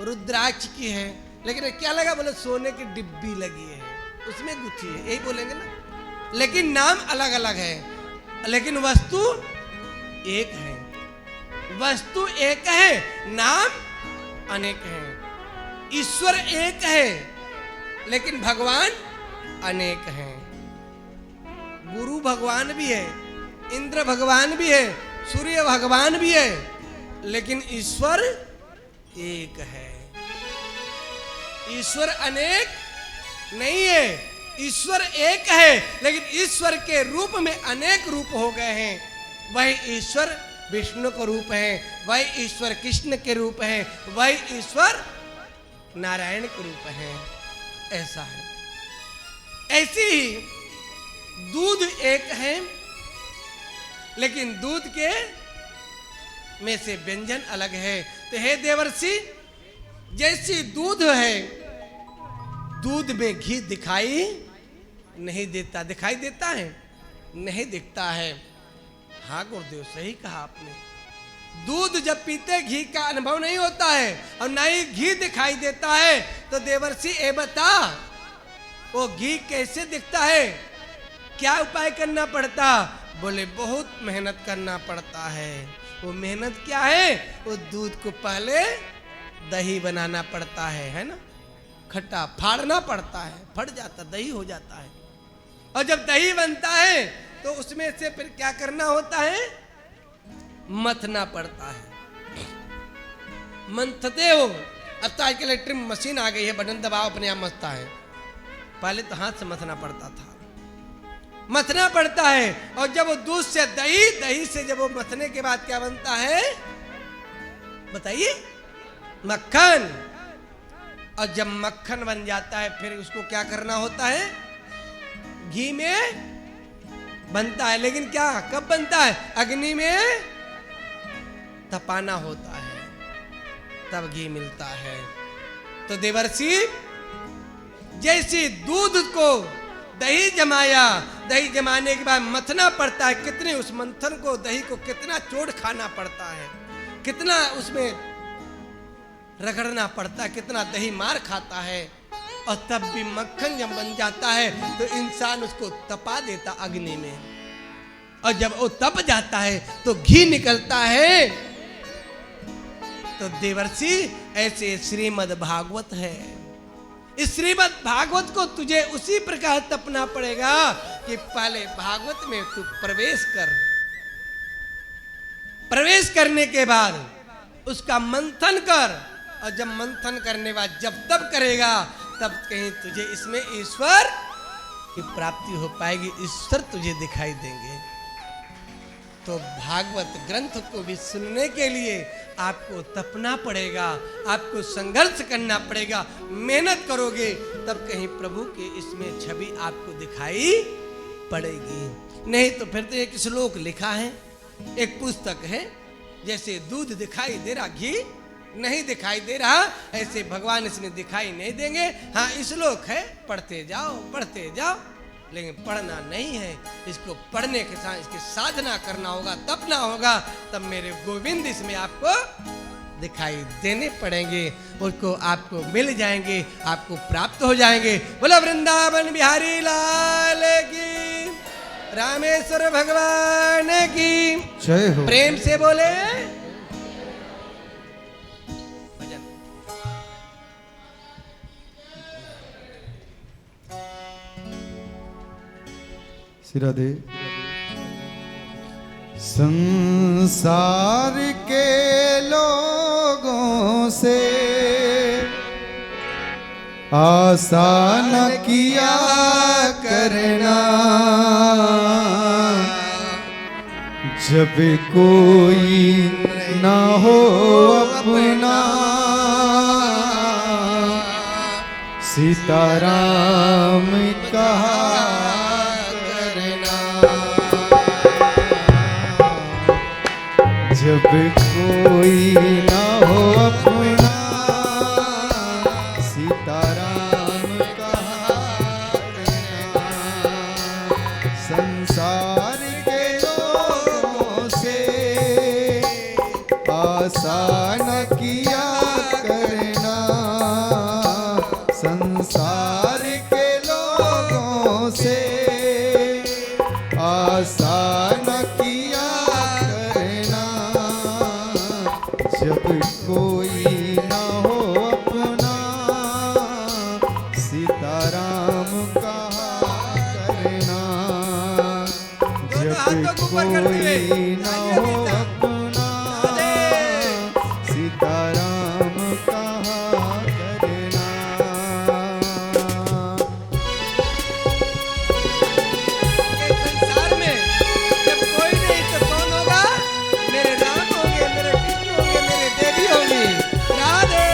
रुद्राक्ष की है। लेकिन क्या लगा? बोले सोने की डिब्बी लगी है, उसमें गुथी है, यही बोलेंगे ना। लेकिन नाम अलग अलग है, लेकिन वस्तु एक है। वस्तु एक है, नाम अनेक है। ईश्वर एक है, लेकिन भगवान अनेक हैं। गुरु भगवान भी है, इंद्र भगवान भी है, सूर्य भगवान भी है, लेकिन ईश्वर एक है। ईश्वर अनेक नहीं है, ईश्वर एक है, लेकिन ईश्वर के रूप में अनेक रूप हो गए हैं। वही ईश्वर विष्णु का रूप है, वही ईश्वर कृष्ण के रूप है, वही ईश्वर नारायण के रूप है। ऐसा है। ऐसी ही दूध एक है, लेकिन दूध के में से व्यंजन अलग है। तो हे देवर्षि, जैसी दूध है, दूध में घी दिखाई नहीं देता। दिखाई देता है? नहीं दिखता है। हाँ गुरुदेव, सही कहा आपने। दूध जब पीते घी का अनुभव नहीं होता है और ना ही घी दिखाई देता है। तो देवर्षि ए बता, वो घी कैसे दिखता है? क्या उपाय करना पड़ता? बोले बहुत मेहनत करना पड़ता है। वो मेहनत क्या है? वो दूध को पहले दही बनाना पड़ता है ना? खट्टा फाड़ना पड़ता है, फट जाता, दही हो जाता है। और जब दही बनता है तो उसमें से फिर क्या करना होता है? मथना पड़ता है। मंथते हो। अब तो आजकल इलेक्ट्रिक मशीन आ गई है, बटन दबाओ अपने आप मथता है। पहले तो हाथ से मथना पड़ता था। मथना पड़ता है। और जब वो दूध से दही, दही से जब वो मथने के बाद क्या बनता है बताइए? मक्खन। और जब मक्खन बन जाता है फिर उसको क्या करना होता है? घी में बनता है। लेकिन क्या कब बनता है? अग्नि में तपाना होता है, तब घी मिलता है। तो देवर्षि, जैसे दूध को दही जमाया, दही जमाने के बाद मथना पड़ता है। कितने उस मंथन को, दही को कितना चोट खाना पड़ता है, कितना उसमें रगड़ना पड़ता है, कितना दही मार खाता है। और तब भी मक्खन जब बन जाता है तो इंसान उसको तपा देता अग्नि में। और जब वो तप जाता है तो घी निकलता है। तो देवर्षि, ऐसे श्रीमद् भागवत है। इस श्रीमद् भागवत को तुझे उसी प्रकार तपना पड़ेगा कि पहले भागवत में तू प्रवेश कर। प्रवेश करने के बाद उसका मंथन कर। और जब मंथन करने बाद जब तब करेगा, तब कहीं तुझे इसमें ईश्वर की प्राप्ति हो पाएगी, ईश्वर तुझे दिखाई देंगे। तो भागवत ग्रंथ को भी सुनने के लिए आपको तपना पड़ेगा, आपको संघर्ष करना पड़ेगा। मेहनत करोगे तब कहीं प्रभु की इसमें छवि आपको दिखाई पड़ेगी। नहीं तो फिर तो एक श्लोक लिखा है, एक पुस्तक है, जैसे दूध दिखाई दे रहा, घी नहीं दिखाई दे रहा, ऐसे भगवान इसमें दिखाई नहीं देंगे। हाँ, श्लोक है, पढ़ते जाओ, लेकिन पढ़ना नहीं है। इसको पढ़ने के साथ इसकी साधना करना होगा, तपना होगा, तब मेरे गोविंद इसमें आपको दिखाई देने पड़ेंगे, उसको आपको मिल जाएंगे, आपको प्राप्त हो जाएंगे। बोलो वृंदावन बिहारी लाल की, रामेश्वर भगवान की जय हो। प्रेम से बोले राधे। संसार के लोगों से आशा न किया करना, जब कोई ना हो अपना सीताराम कहा करना। जब कोई ना हो अपना, सीताराम कहा करना। संसार के लोगों से आशा न किया करना। संसार के लोगों से आशा न किया करना। जब कोई ना हो अपना, सीताराम कहा करना। जब कोई ना हो अपना, सीताराम कहा करना। के संसार में जब कोई नहीं तो कौन होगा? मेरे राम होंगे, मेरे कृष्ण होंगे, मेरे देवी होंगी। राधे।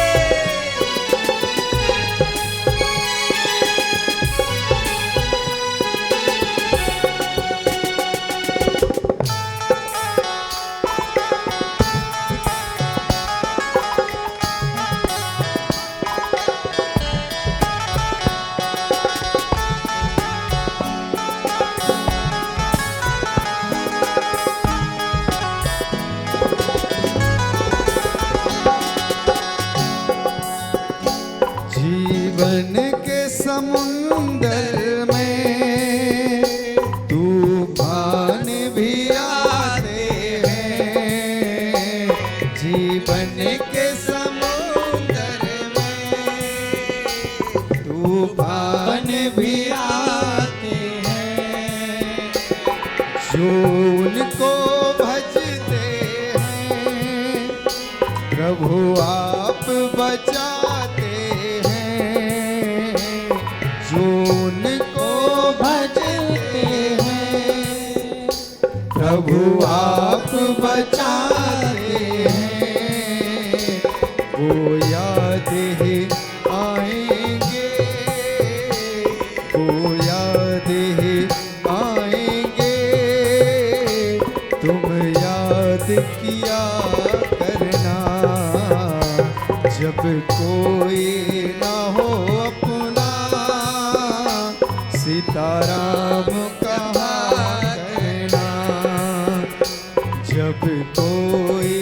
जीवन के समुंदर में तूफान भी आते हैं। जीवन के समुंदर में तूफान भी आते हैं। जो उनको भजते हैं, प्रभु आप बचाते हैं। जो उनको भजते हैं, प्रभु आप बचाते हैं। वो याद ही आएंगे, वो याद ही आएंगे। तुम याद किया करना। जब कोई ना हो अपना, सीताराम कहा करना। जब कोई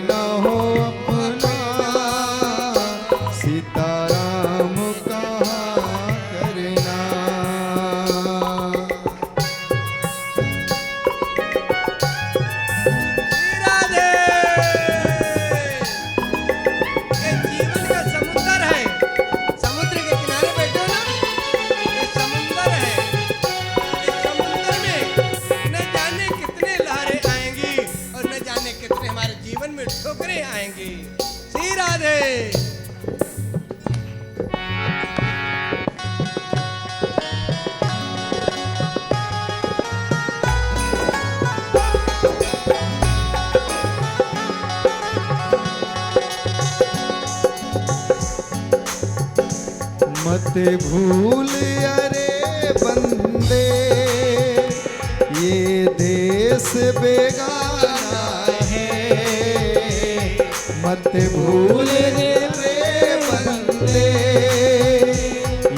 ना हो अपना, सीताराम कहा करना। राधे। ये जीवन का समुद्र है। समुद्र के किनारे बैठो ना, ये समुद्र है। इस समुद्र में न जाने कितने लहरें आएंगी और न जाने कितने हमारे जीवन में ठोकरें आएंगी। श्री राधे। मत भूल अरे बंदे, ये देश बेगाना है। मत भूल रे बंदे,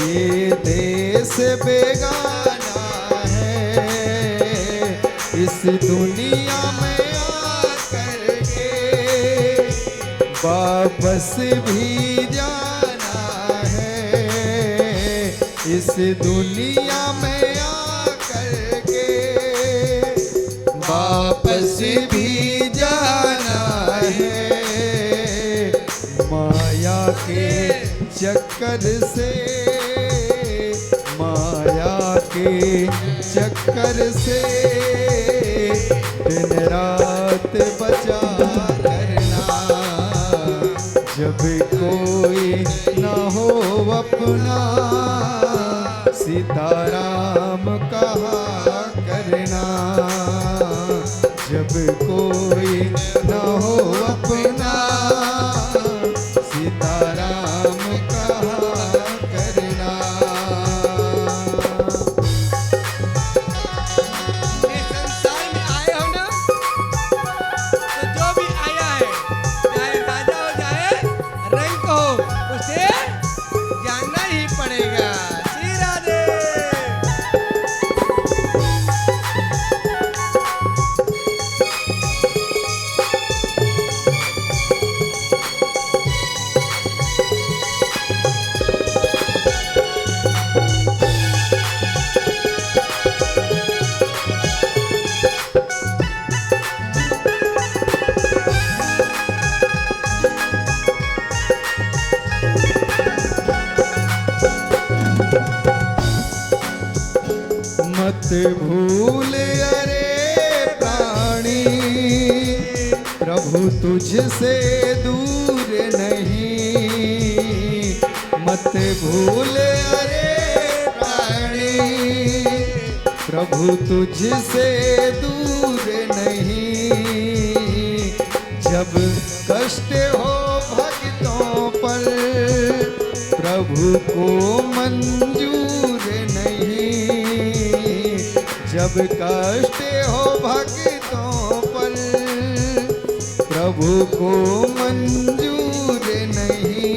ये देश बेगाना है। इस दुनिया में आकर के वापस भी जाना है। इस दुनिया में आकर के वापस भी जाना है। माया के चक्कर से, माया के चक्कर से दिन रात बचा करना। जब कोई ना हो अपना, सीताराम कहा करना। जब कोई ना हो अपना, सीताराम कहा करना। मत भूल अरे प्राणी, प्रभु तुझसे दूर नहीं। मत भूल अरे प्राणी, प्रभु तुझसे दूर नहीं। जब कष्ट हो भक्तों पर, प्रभु को मंजूर नहीं। जब कष्ट हो भक्तों पर, प्रभु को मंजूर नहीं।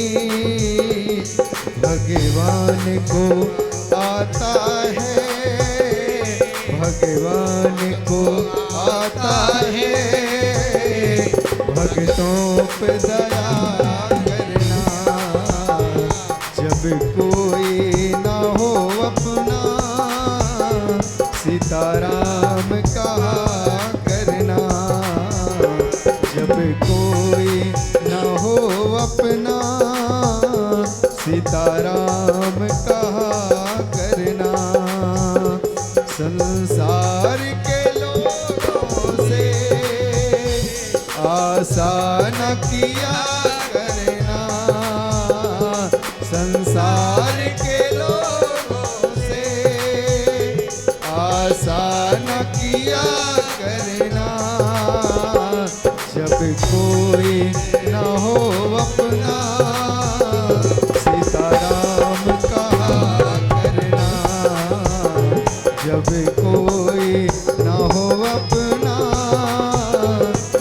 भगवान को आता है, भगवान को आता है, भक्तों पे दया करना। जब कोई ना हो अपना, सीताराम कहा करना। जब कोई ना हो अपना, सीताराम कहा करना। संसार के लोगों से आशा न किया करना। संसार के लोगों से आशा न किया करना। जब कोई न हो अपना, सीताराम कहा करना। जब कोई न हो अपना,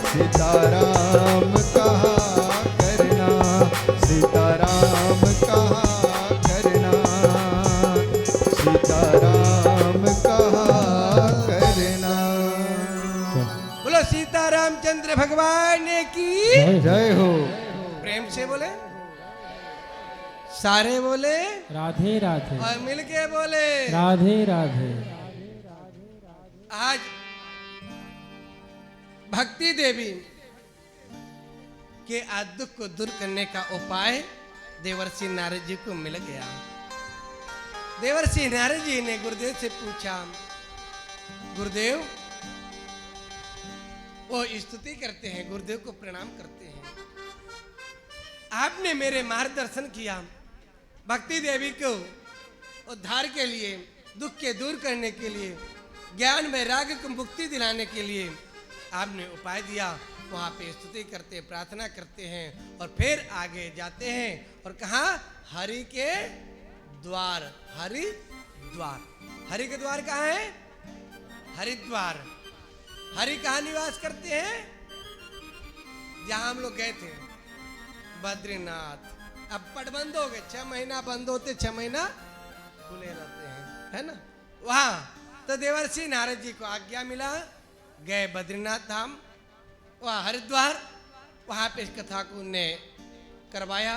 सीताराम कहा करना। सीताराम कहा करना। सीताराम कहा करना। बोलो सीतारामचंद्र भगवान की जय हो। प्रेम से बोले, सारे बोले राधे राधे, और मिलके बोले राधे राधे। आज भक्ति देवी के आज दुख को दूर करने का उपाय देवर्षि नारद जी को मिल गया। देवर्षि नारद जी ने गुरुदेव से पूछा, गुरुदेव, वो स्तुति करते हैं, गुरुदेव को प्रणाम करते हैं। आपने मेरे मार्गदर्शन किया, भक्ति देवी को उद्धार के लिए, दुख के दूर करने के लिए, ज्ञान वैराग्य को मुक्ति दिलाने के लिए आपने उपाय दिया। वहाँ पे स्तुति करते, प्रार्थना करते हैं और फिर आगे जाते हैं। और कहा, हरि के द्वार, हरिद्वार। हरि के द्वार कहाँ है? हरिद्वार। हरि कहाँ निवास करते हैं? जहाँ हम लोग गए थे, बद्रीनाथ। अब पट बंद हो गए, 6 महीना बंद होते, 6 महीना खुले रहते हैं, है ना। वहाँ तो देवर्षि नारद जी को आज्ञा मिला, गए बद्रीनाथ धाम, वहाँ हरिद्वार। वहाँ पे इस कथा को उन्हें करवाया,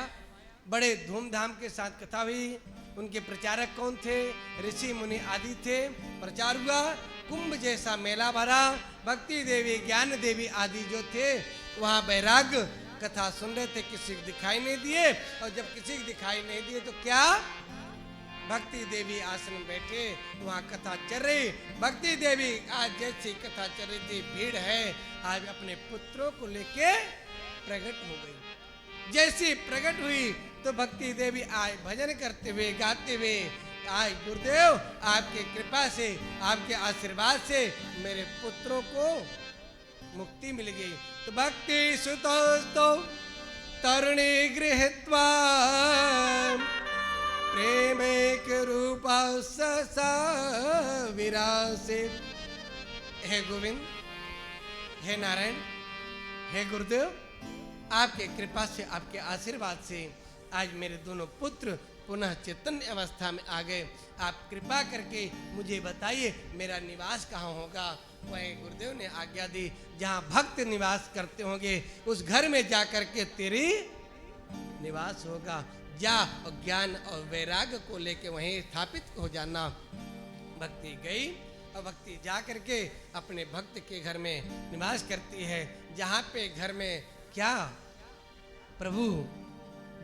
बड़े धूमधाम के साथ कथा हुई। उनके प्रचारक कौन थे? ऋषि मुनि आदि थे। प्रचार हुआ, कुंभ जैसा मेला भरा। भक्ति देवी, ज्ञान देवी आदि जो थे वहाँ वैराग्य कथा सुन रहे थे, किसी को दिखाई नहीं दिए। और जब किसी को दिखाई नहीं दिए तो क्या, भक्ति देवी आसन में बैठे, वहाँ कथा चल रही। भक्ति देवी आज जैसी कथा चल रही थी, भीड़ है, आज अपने पुत्रों को लेके प्रकट हो गई। जैसी प्रकट हुई तो भक्ति देवी आज भजन करते हुए, गाते हुए, आज गुरुदेव आपके कृपा से, आपके आशीर्वाद से मेरे पुत्रों को मुक्ति मिल गई। तो भक्ति सुतो तरुणी गृहीत्वा प्रेमेक रूपा सा विरासे। हे गोविंद, हे नारायण, हे गुरुदेव, आपके कृपा से, आपके आशीर्वाद से आज मेरे दोनों पुत्र पुनः चैतन्य अवस्था में आ गए। आप कृपा करके मुझे बताइए मेरा निवास कहाँ होगा। वहीं गुरुदेव ने आज्ञा दी, जहाँ भक्त निवास करते होंगे उस घर में जा करके तेरी निवास होगा। जा और ज्ञान और वैराग्य को लेके वहीं स्थापित हो जाना। भक्ति गई और भक्ति जा करके अपने भक्त के घर में निवास करती है, जहाँ पे घर में क्या प्रभु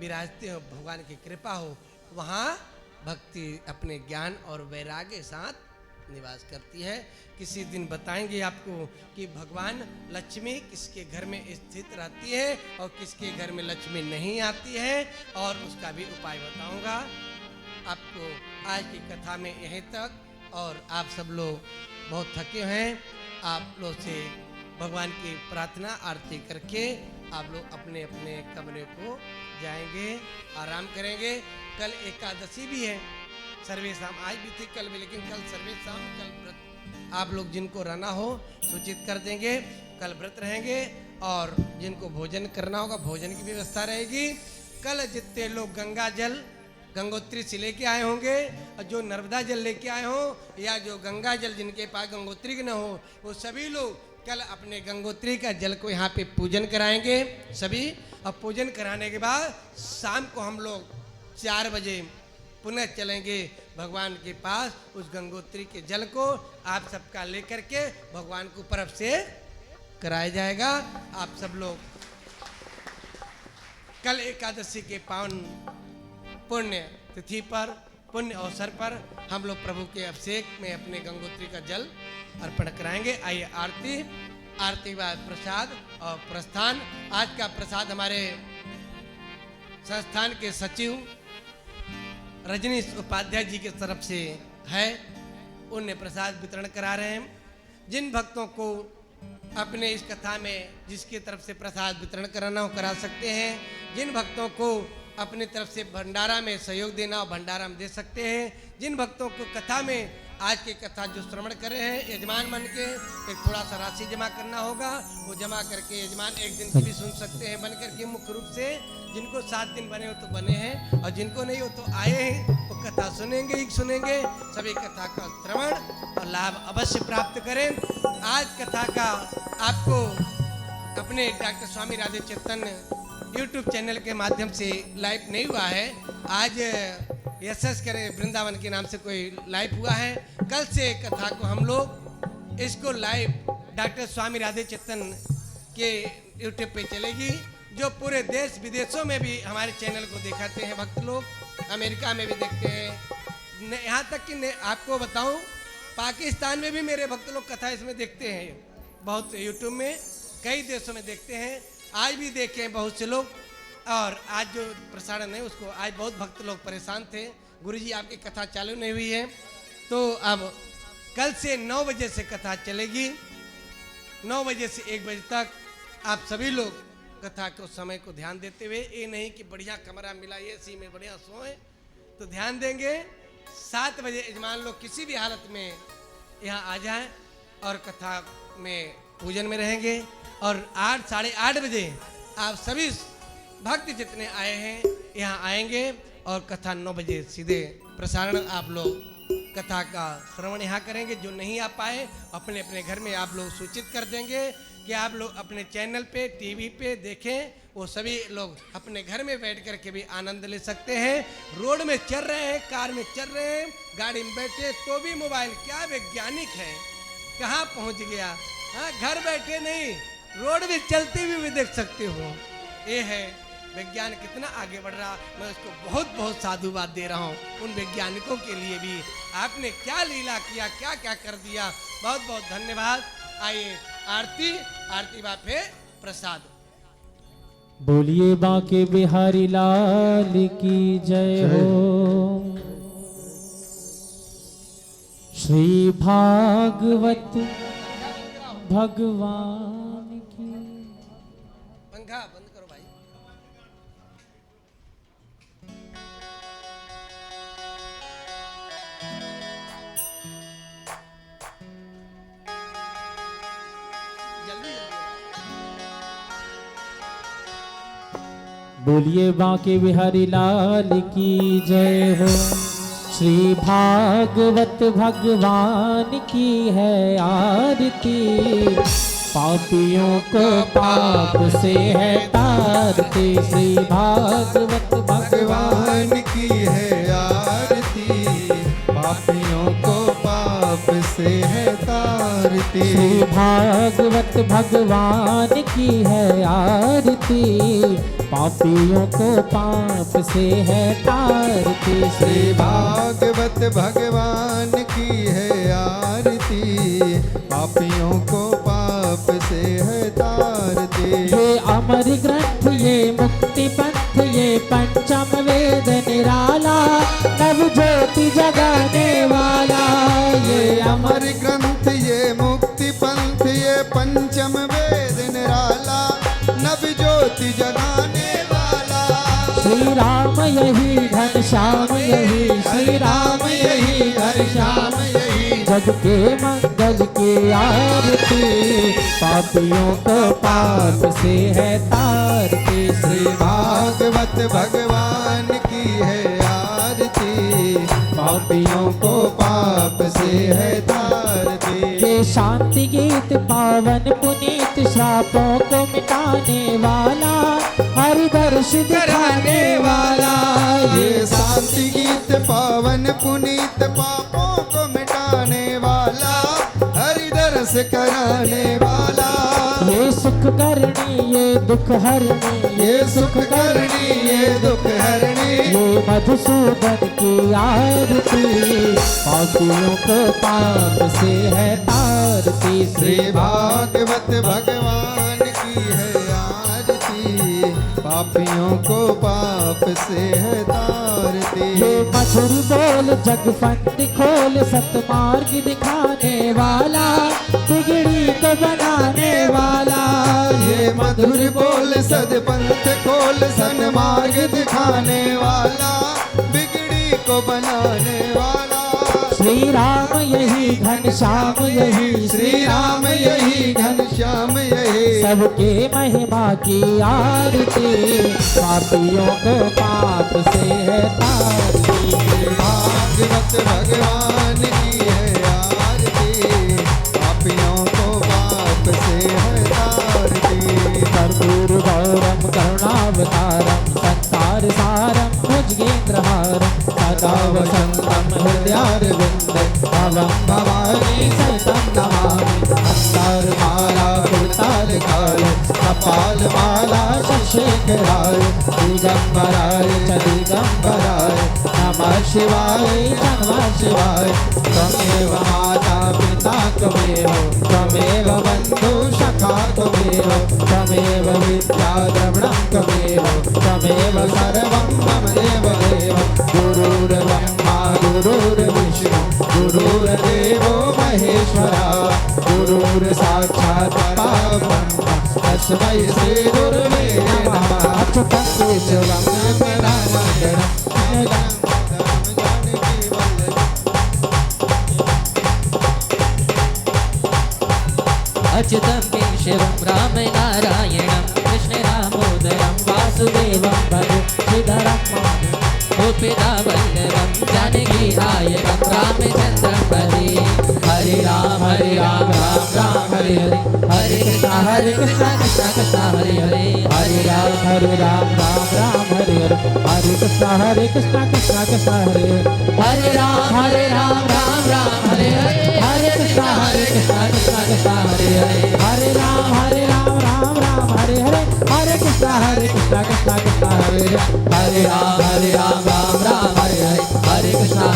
विराजते हो, भगवान की कृपा हो, वहाँ भक्ति अपने ज्ञान और वैराग्य के साथ निवास करती है। किसी दिन बताएंगे आपको कि भगवान लक्ष्मी किसके घर में स्थित रहती है और किसके घर में लक्ष्मी नहीं आती है, और उसका भी उपाय बताऊंगा आपको। आज की कथा में यहीं तक, और आप सब लोग बहुत थके हैं। आप लोग से भगवान की प्रार्थना आरती करके आप लोग अपने अपने कमरे को जाएंगे, आराम करेंगे। कल एकादशी भी है, सर्वे शाम आज भी थी कल भी, लेकिन कल सर्वे शाम, कल व्रत आप लोग जिनको रहना हो सूचित कर देंगे। कल व्रत रहेंगे, और जिनको भोजन करना होगा भोजन की व्यवस्था रहेगी। कल जितने लोग गंगा जल गंगोत्री से लेके आए होंगे, और जो नर्मदा जल लेके आए हो, या जो गंगा जल जिनके पास गंगोत्री के न हो, वो सभी लोग कल अपने गंगोत्री का जल को यहाँ पे पूजन कराएंगे सभी। और पूजन कराने के बाद शाम को हम लोग 4 बजे पुनः चलेंगे भगवान के पास। उस गंगोत्री के जल को आप सबका लेकर के भगवान को परब से कराया जाएगा। आप सब लोग कल एकादशी के पावन पुण्य तिथि पर, पुण्य अवसर पर हम लोग प्रभु के अभिषेक में अपने गंगोत्री का जल अर्पण कराएंगे। आइए आरती के बाद प्रसाद और प्रस्थान। आज का प्रसाद हमारे संस्थान के सचिव रजनीश उपाध्याय जी की तरफ से है, उन्हें प्रसाद वितरण करा रहे हैं। जिन भक्तों को अपने इस कथा में जिसकी तरफ से प्रसाद वितरण कराना हो करा सकते हैं। जिन भक्तों को अपनी तरफ से भंडारा में सहयोग देना हो भंडारा में दे सकते हैं। जिन भक्तों को कथा में आज की कथा जो श्रवण कर रहे हैं यजमान बन के एक थोड़ा सा राशि जमा करना होगा, वो जमा करके यजमान एक दिन की भी सुन सकते हैं बन करके मुख्य रूप से। जिनको 7 दिन बने हो तो बने हैं, और जिनको नहीं हो तो आए हैं तो कथा सुनेंगे ही सुनेंगे। सभी कथा का श्रवण और लाभ अवश्य प्राप्त करें। आज कथा का आपको अपने डॉक्टर स्वामी राधे चैतन्य यूट्यूब चैनल के माध्यम से लाइव नहीं हुआ है। आज यशस करे वृंदावन के नाम से कोई लाइव हुआ है। कल से कथा को हम लोग इसको लाइव डॉक्टर स्वामी राधे चैतन्य के यूट्यूब पे चलेगी, जो पूरे देश विदेशों में भी हमारे चैनल को दिखाते हैं भक्त लोग, अमेरिका में भी देखते हैं। यहाँ तक कि आपको बताऊं पाकिस्तान में भी मेरे भक्त लोग कथा इसमें देखते हैं, बहुत यूट्यूब में कई देशों में देखते हैं। आज भी देखे हैं बहुत से लोग, और आज जो प्रसारण है उसको आज बहुत भक्त लोग परेशान थे, गुरुजी आपकी कथा चालू नहीं हुई है। तो अब कल से 9 बजे से कथा चलेगी, 9 बजे से 1 बजे तक आप सभी लोग कथा को समय को ध्यान देते हुए, ये नहीं कि बढ़िया कमरा मिला ये सी में बढ़िया सोए, तो ध्यान देंगे। 7 बजे यजमान लोग किसी भी हालत में यहाँ आ जाएं और कथा में पूजन में रहेंगे, और 8 साढ़े 8 बजे आप सभी भक्त जितने आए हैं यहाँ आएंगे, और कथा 9 बजे सीधे प्रसारण आप लोग कथा का श्रवण यहाँ करेंगे। जो नहीं आ पाए अपने अपने घर में आप लोग सूचित कर देंगे कि आप लोग अपने चैनल पे टीवी पे देखें। वो सभी लोग अपने घर में बैठ कर के भी आनंद ले सकते हैं। रोड में चल रहे हैं, कार में चल रहे हैं, गाड़ी में बैठे तो भी मोबाइल क्या वैज्ञानिक है, कहाँ पहुँच गया। हाँ, घर बैठे नहीं, रोड में चलते हुए भी देख सकते हो। ये है विज्ञान कितना आगे बढ़ रहा। मैं उसको बहुत बहुत साधुवाद दे रहा हूँ उन वैज्ञानिकों के लिए भी। आपने क्या लीला किया, क्या क्या कर दिया, बहुत बहुत धन्यवाद। आइए आरती बाद फिर प्रसाद। बोलिए बांके बिहारी लाल की जय हो। श्री भागवत भगवान की। पंखा बंद करो भाई। बोलिए बांके बिहारी लाल की जय हो। श्री भागवत भगवान की है आरती, पापियों को पाप से है तारती। श्री भागवत भगवान की है आरती, पापियों को पाप से है तारती। आरती श्री भागवत भगवान की है आरती, पापियों को पाप से है तारती। श्री भागवत भगवान की है आरती, पापियों को पाप से है तारती। ये अमर ग्रंथ ये मुक्ति पंथ ये पंचम वेद निराला, नव ज्योति जगाने वाला। ये अमर ग्रंथ ये मुक्ति पंथ ये पंचम वेद निराला, नव ज्योति जगाने वाला। श्री राम यही घनश्याम यही, श्री राम यही घनश्याम यही, जग के मंगल की आरती, पापियों को पाप से है तारती। श्री भागवत भगवान की है आरती, पापियों को पाप से है तारती। ये शांति गीत पावन पुनीत, श्रापों को मिटाने वाला, हरि दर्श दिखाने वाला। ये शांति गीत पावन पुनीत, पापों को मिटाने वाला, हरि दर्श कराने वाला। ये सुख करनी ये दुख हरनी, ये सुख करनी ये दुख हरनी, ये मधुसूदन की आरती, पापियों को पाप से है तारती। श्री भागवत भगवान की है आरती, पापियों को पाप से है तारती। ये मधुर बोल जगफंद खोल, सतमार्ग दिखाने वाला, बिगड़ी को बनाने वाला। ये मधुर बोल सदपंथ खोल, सन्मार्ग दिखाने वाला, बिगड़ी को बनाने वाला। श्री राम यही घनश्याम यही, श्री राम यही घनश्याम यही, सबके महिमा की आरती, पापियों को पाप से है तारती। भागवत भगवान की है आरती, पापियों को पाप से है तारती। कर्पूर गौरम करुणावतारम, संसार सारम भुजगेन्द्रहारम, सदा वसंतम हृदयारविंदे, भवं भवानी सहितं नमामि। अंतर माला कुर्ताल काल, कपाल माला शशिखराय, दिगंबराय च दिगंबराय, नमः शिवाय नमः शिवाय। त्वमेव माता पिता त्वमेव, त्वमेव बन्धु सखा त्वमेव, त्वमेव विद्या द्रविणं त्वमेव, त्वमेव सर्वं मम देव देव। गुरुर्ब्रह्मा गुरुर्विष्णु गुरुर्देवो महेश्वरा, गुरुर्साक्षात् परब्रह्म तस्मै श्री गुरुवे नमः। अच्युतं केशवं रामायणं अच्युतं केशवं राम नारायणं, कृष्ण दामोदरं वासुदेवं भजे, श्रीधरं गोपिका वल्लभं जानकी नायकं रामचन्द्रं भजे। हरे राम राम राम हरे हरे, हरे कृष्णा कृष्णा कृष्णा हरे हरे, हरे राम राम राम हरे हरे, हरे कृष्णा कृष्णा कृष्णा हरे हरे, हरे राम राम हरे हरे, हरे कृष्णा कृष्णा कृष्णा हरे हरे, हरे राम राम हरे हरे, हरे कृष्णा कृष्णा कृष्णा हरे हरे, हरे राम राम हरे हरे, हरे कृष्णा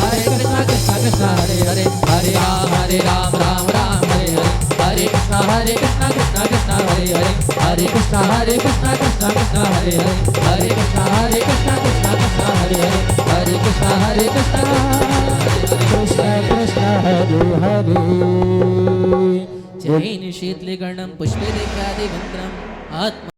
कृष्णा कृष्णा हरे हरे, हरे राम राम हरे हरे, हरे कृष्णा कृष्णा कृष्णा हरे हरे, हरे कृष्णा कृष्णा कृष्णा हरे हरे, हरे कृष्णा कृष्णा कृष्णा हरे हरे, हरे कृष्णा कृष्ण कृष्ण हरे हरे। जैन शीतलिगणं पुष्पे देख्यादिवन्द्रम् आत्मा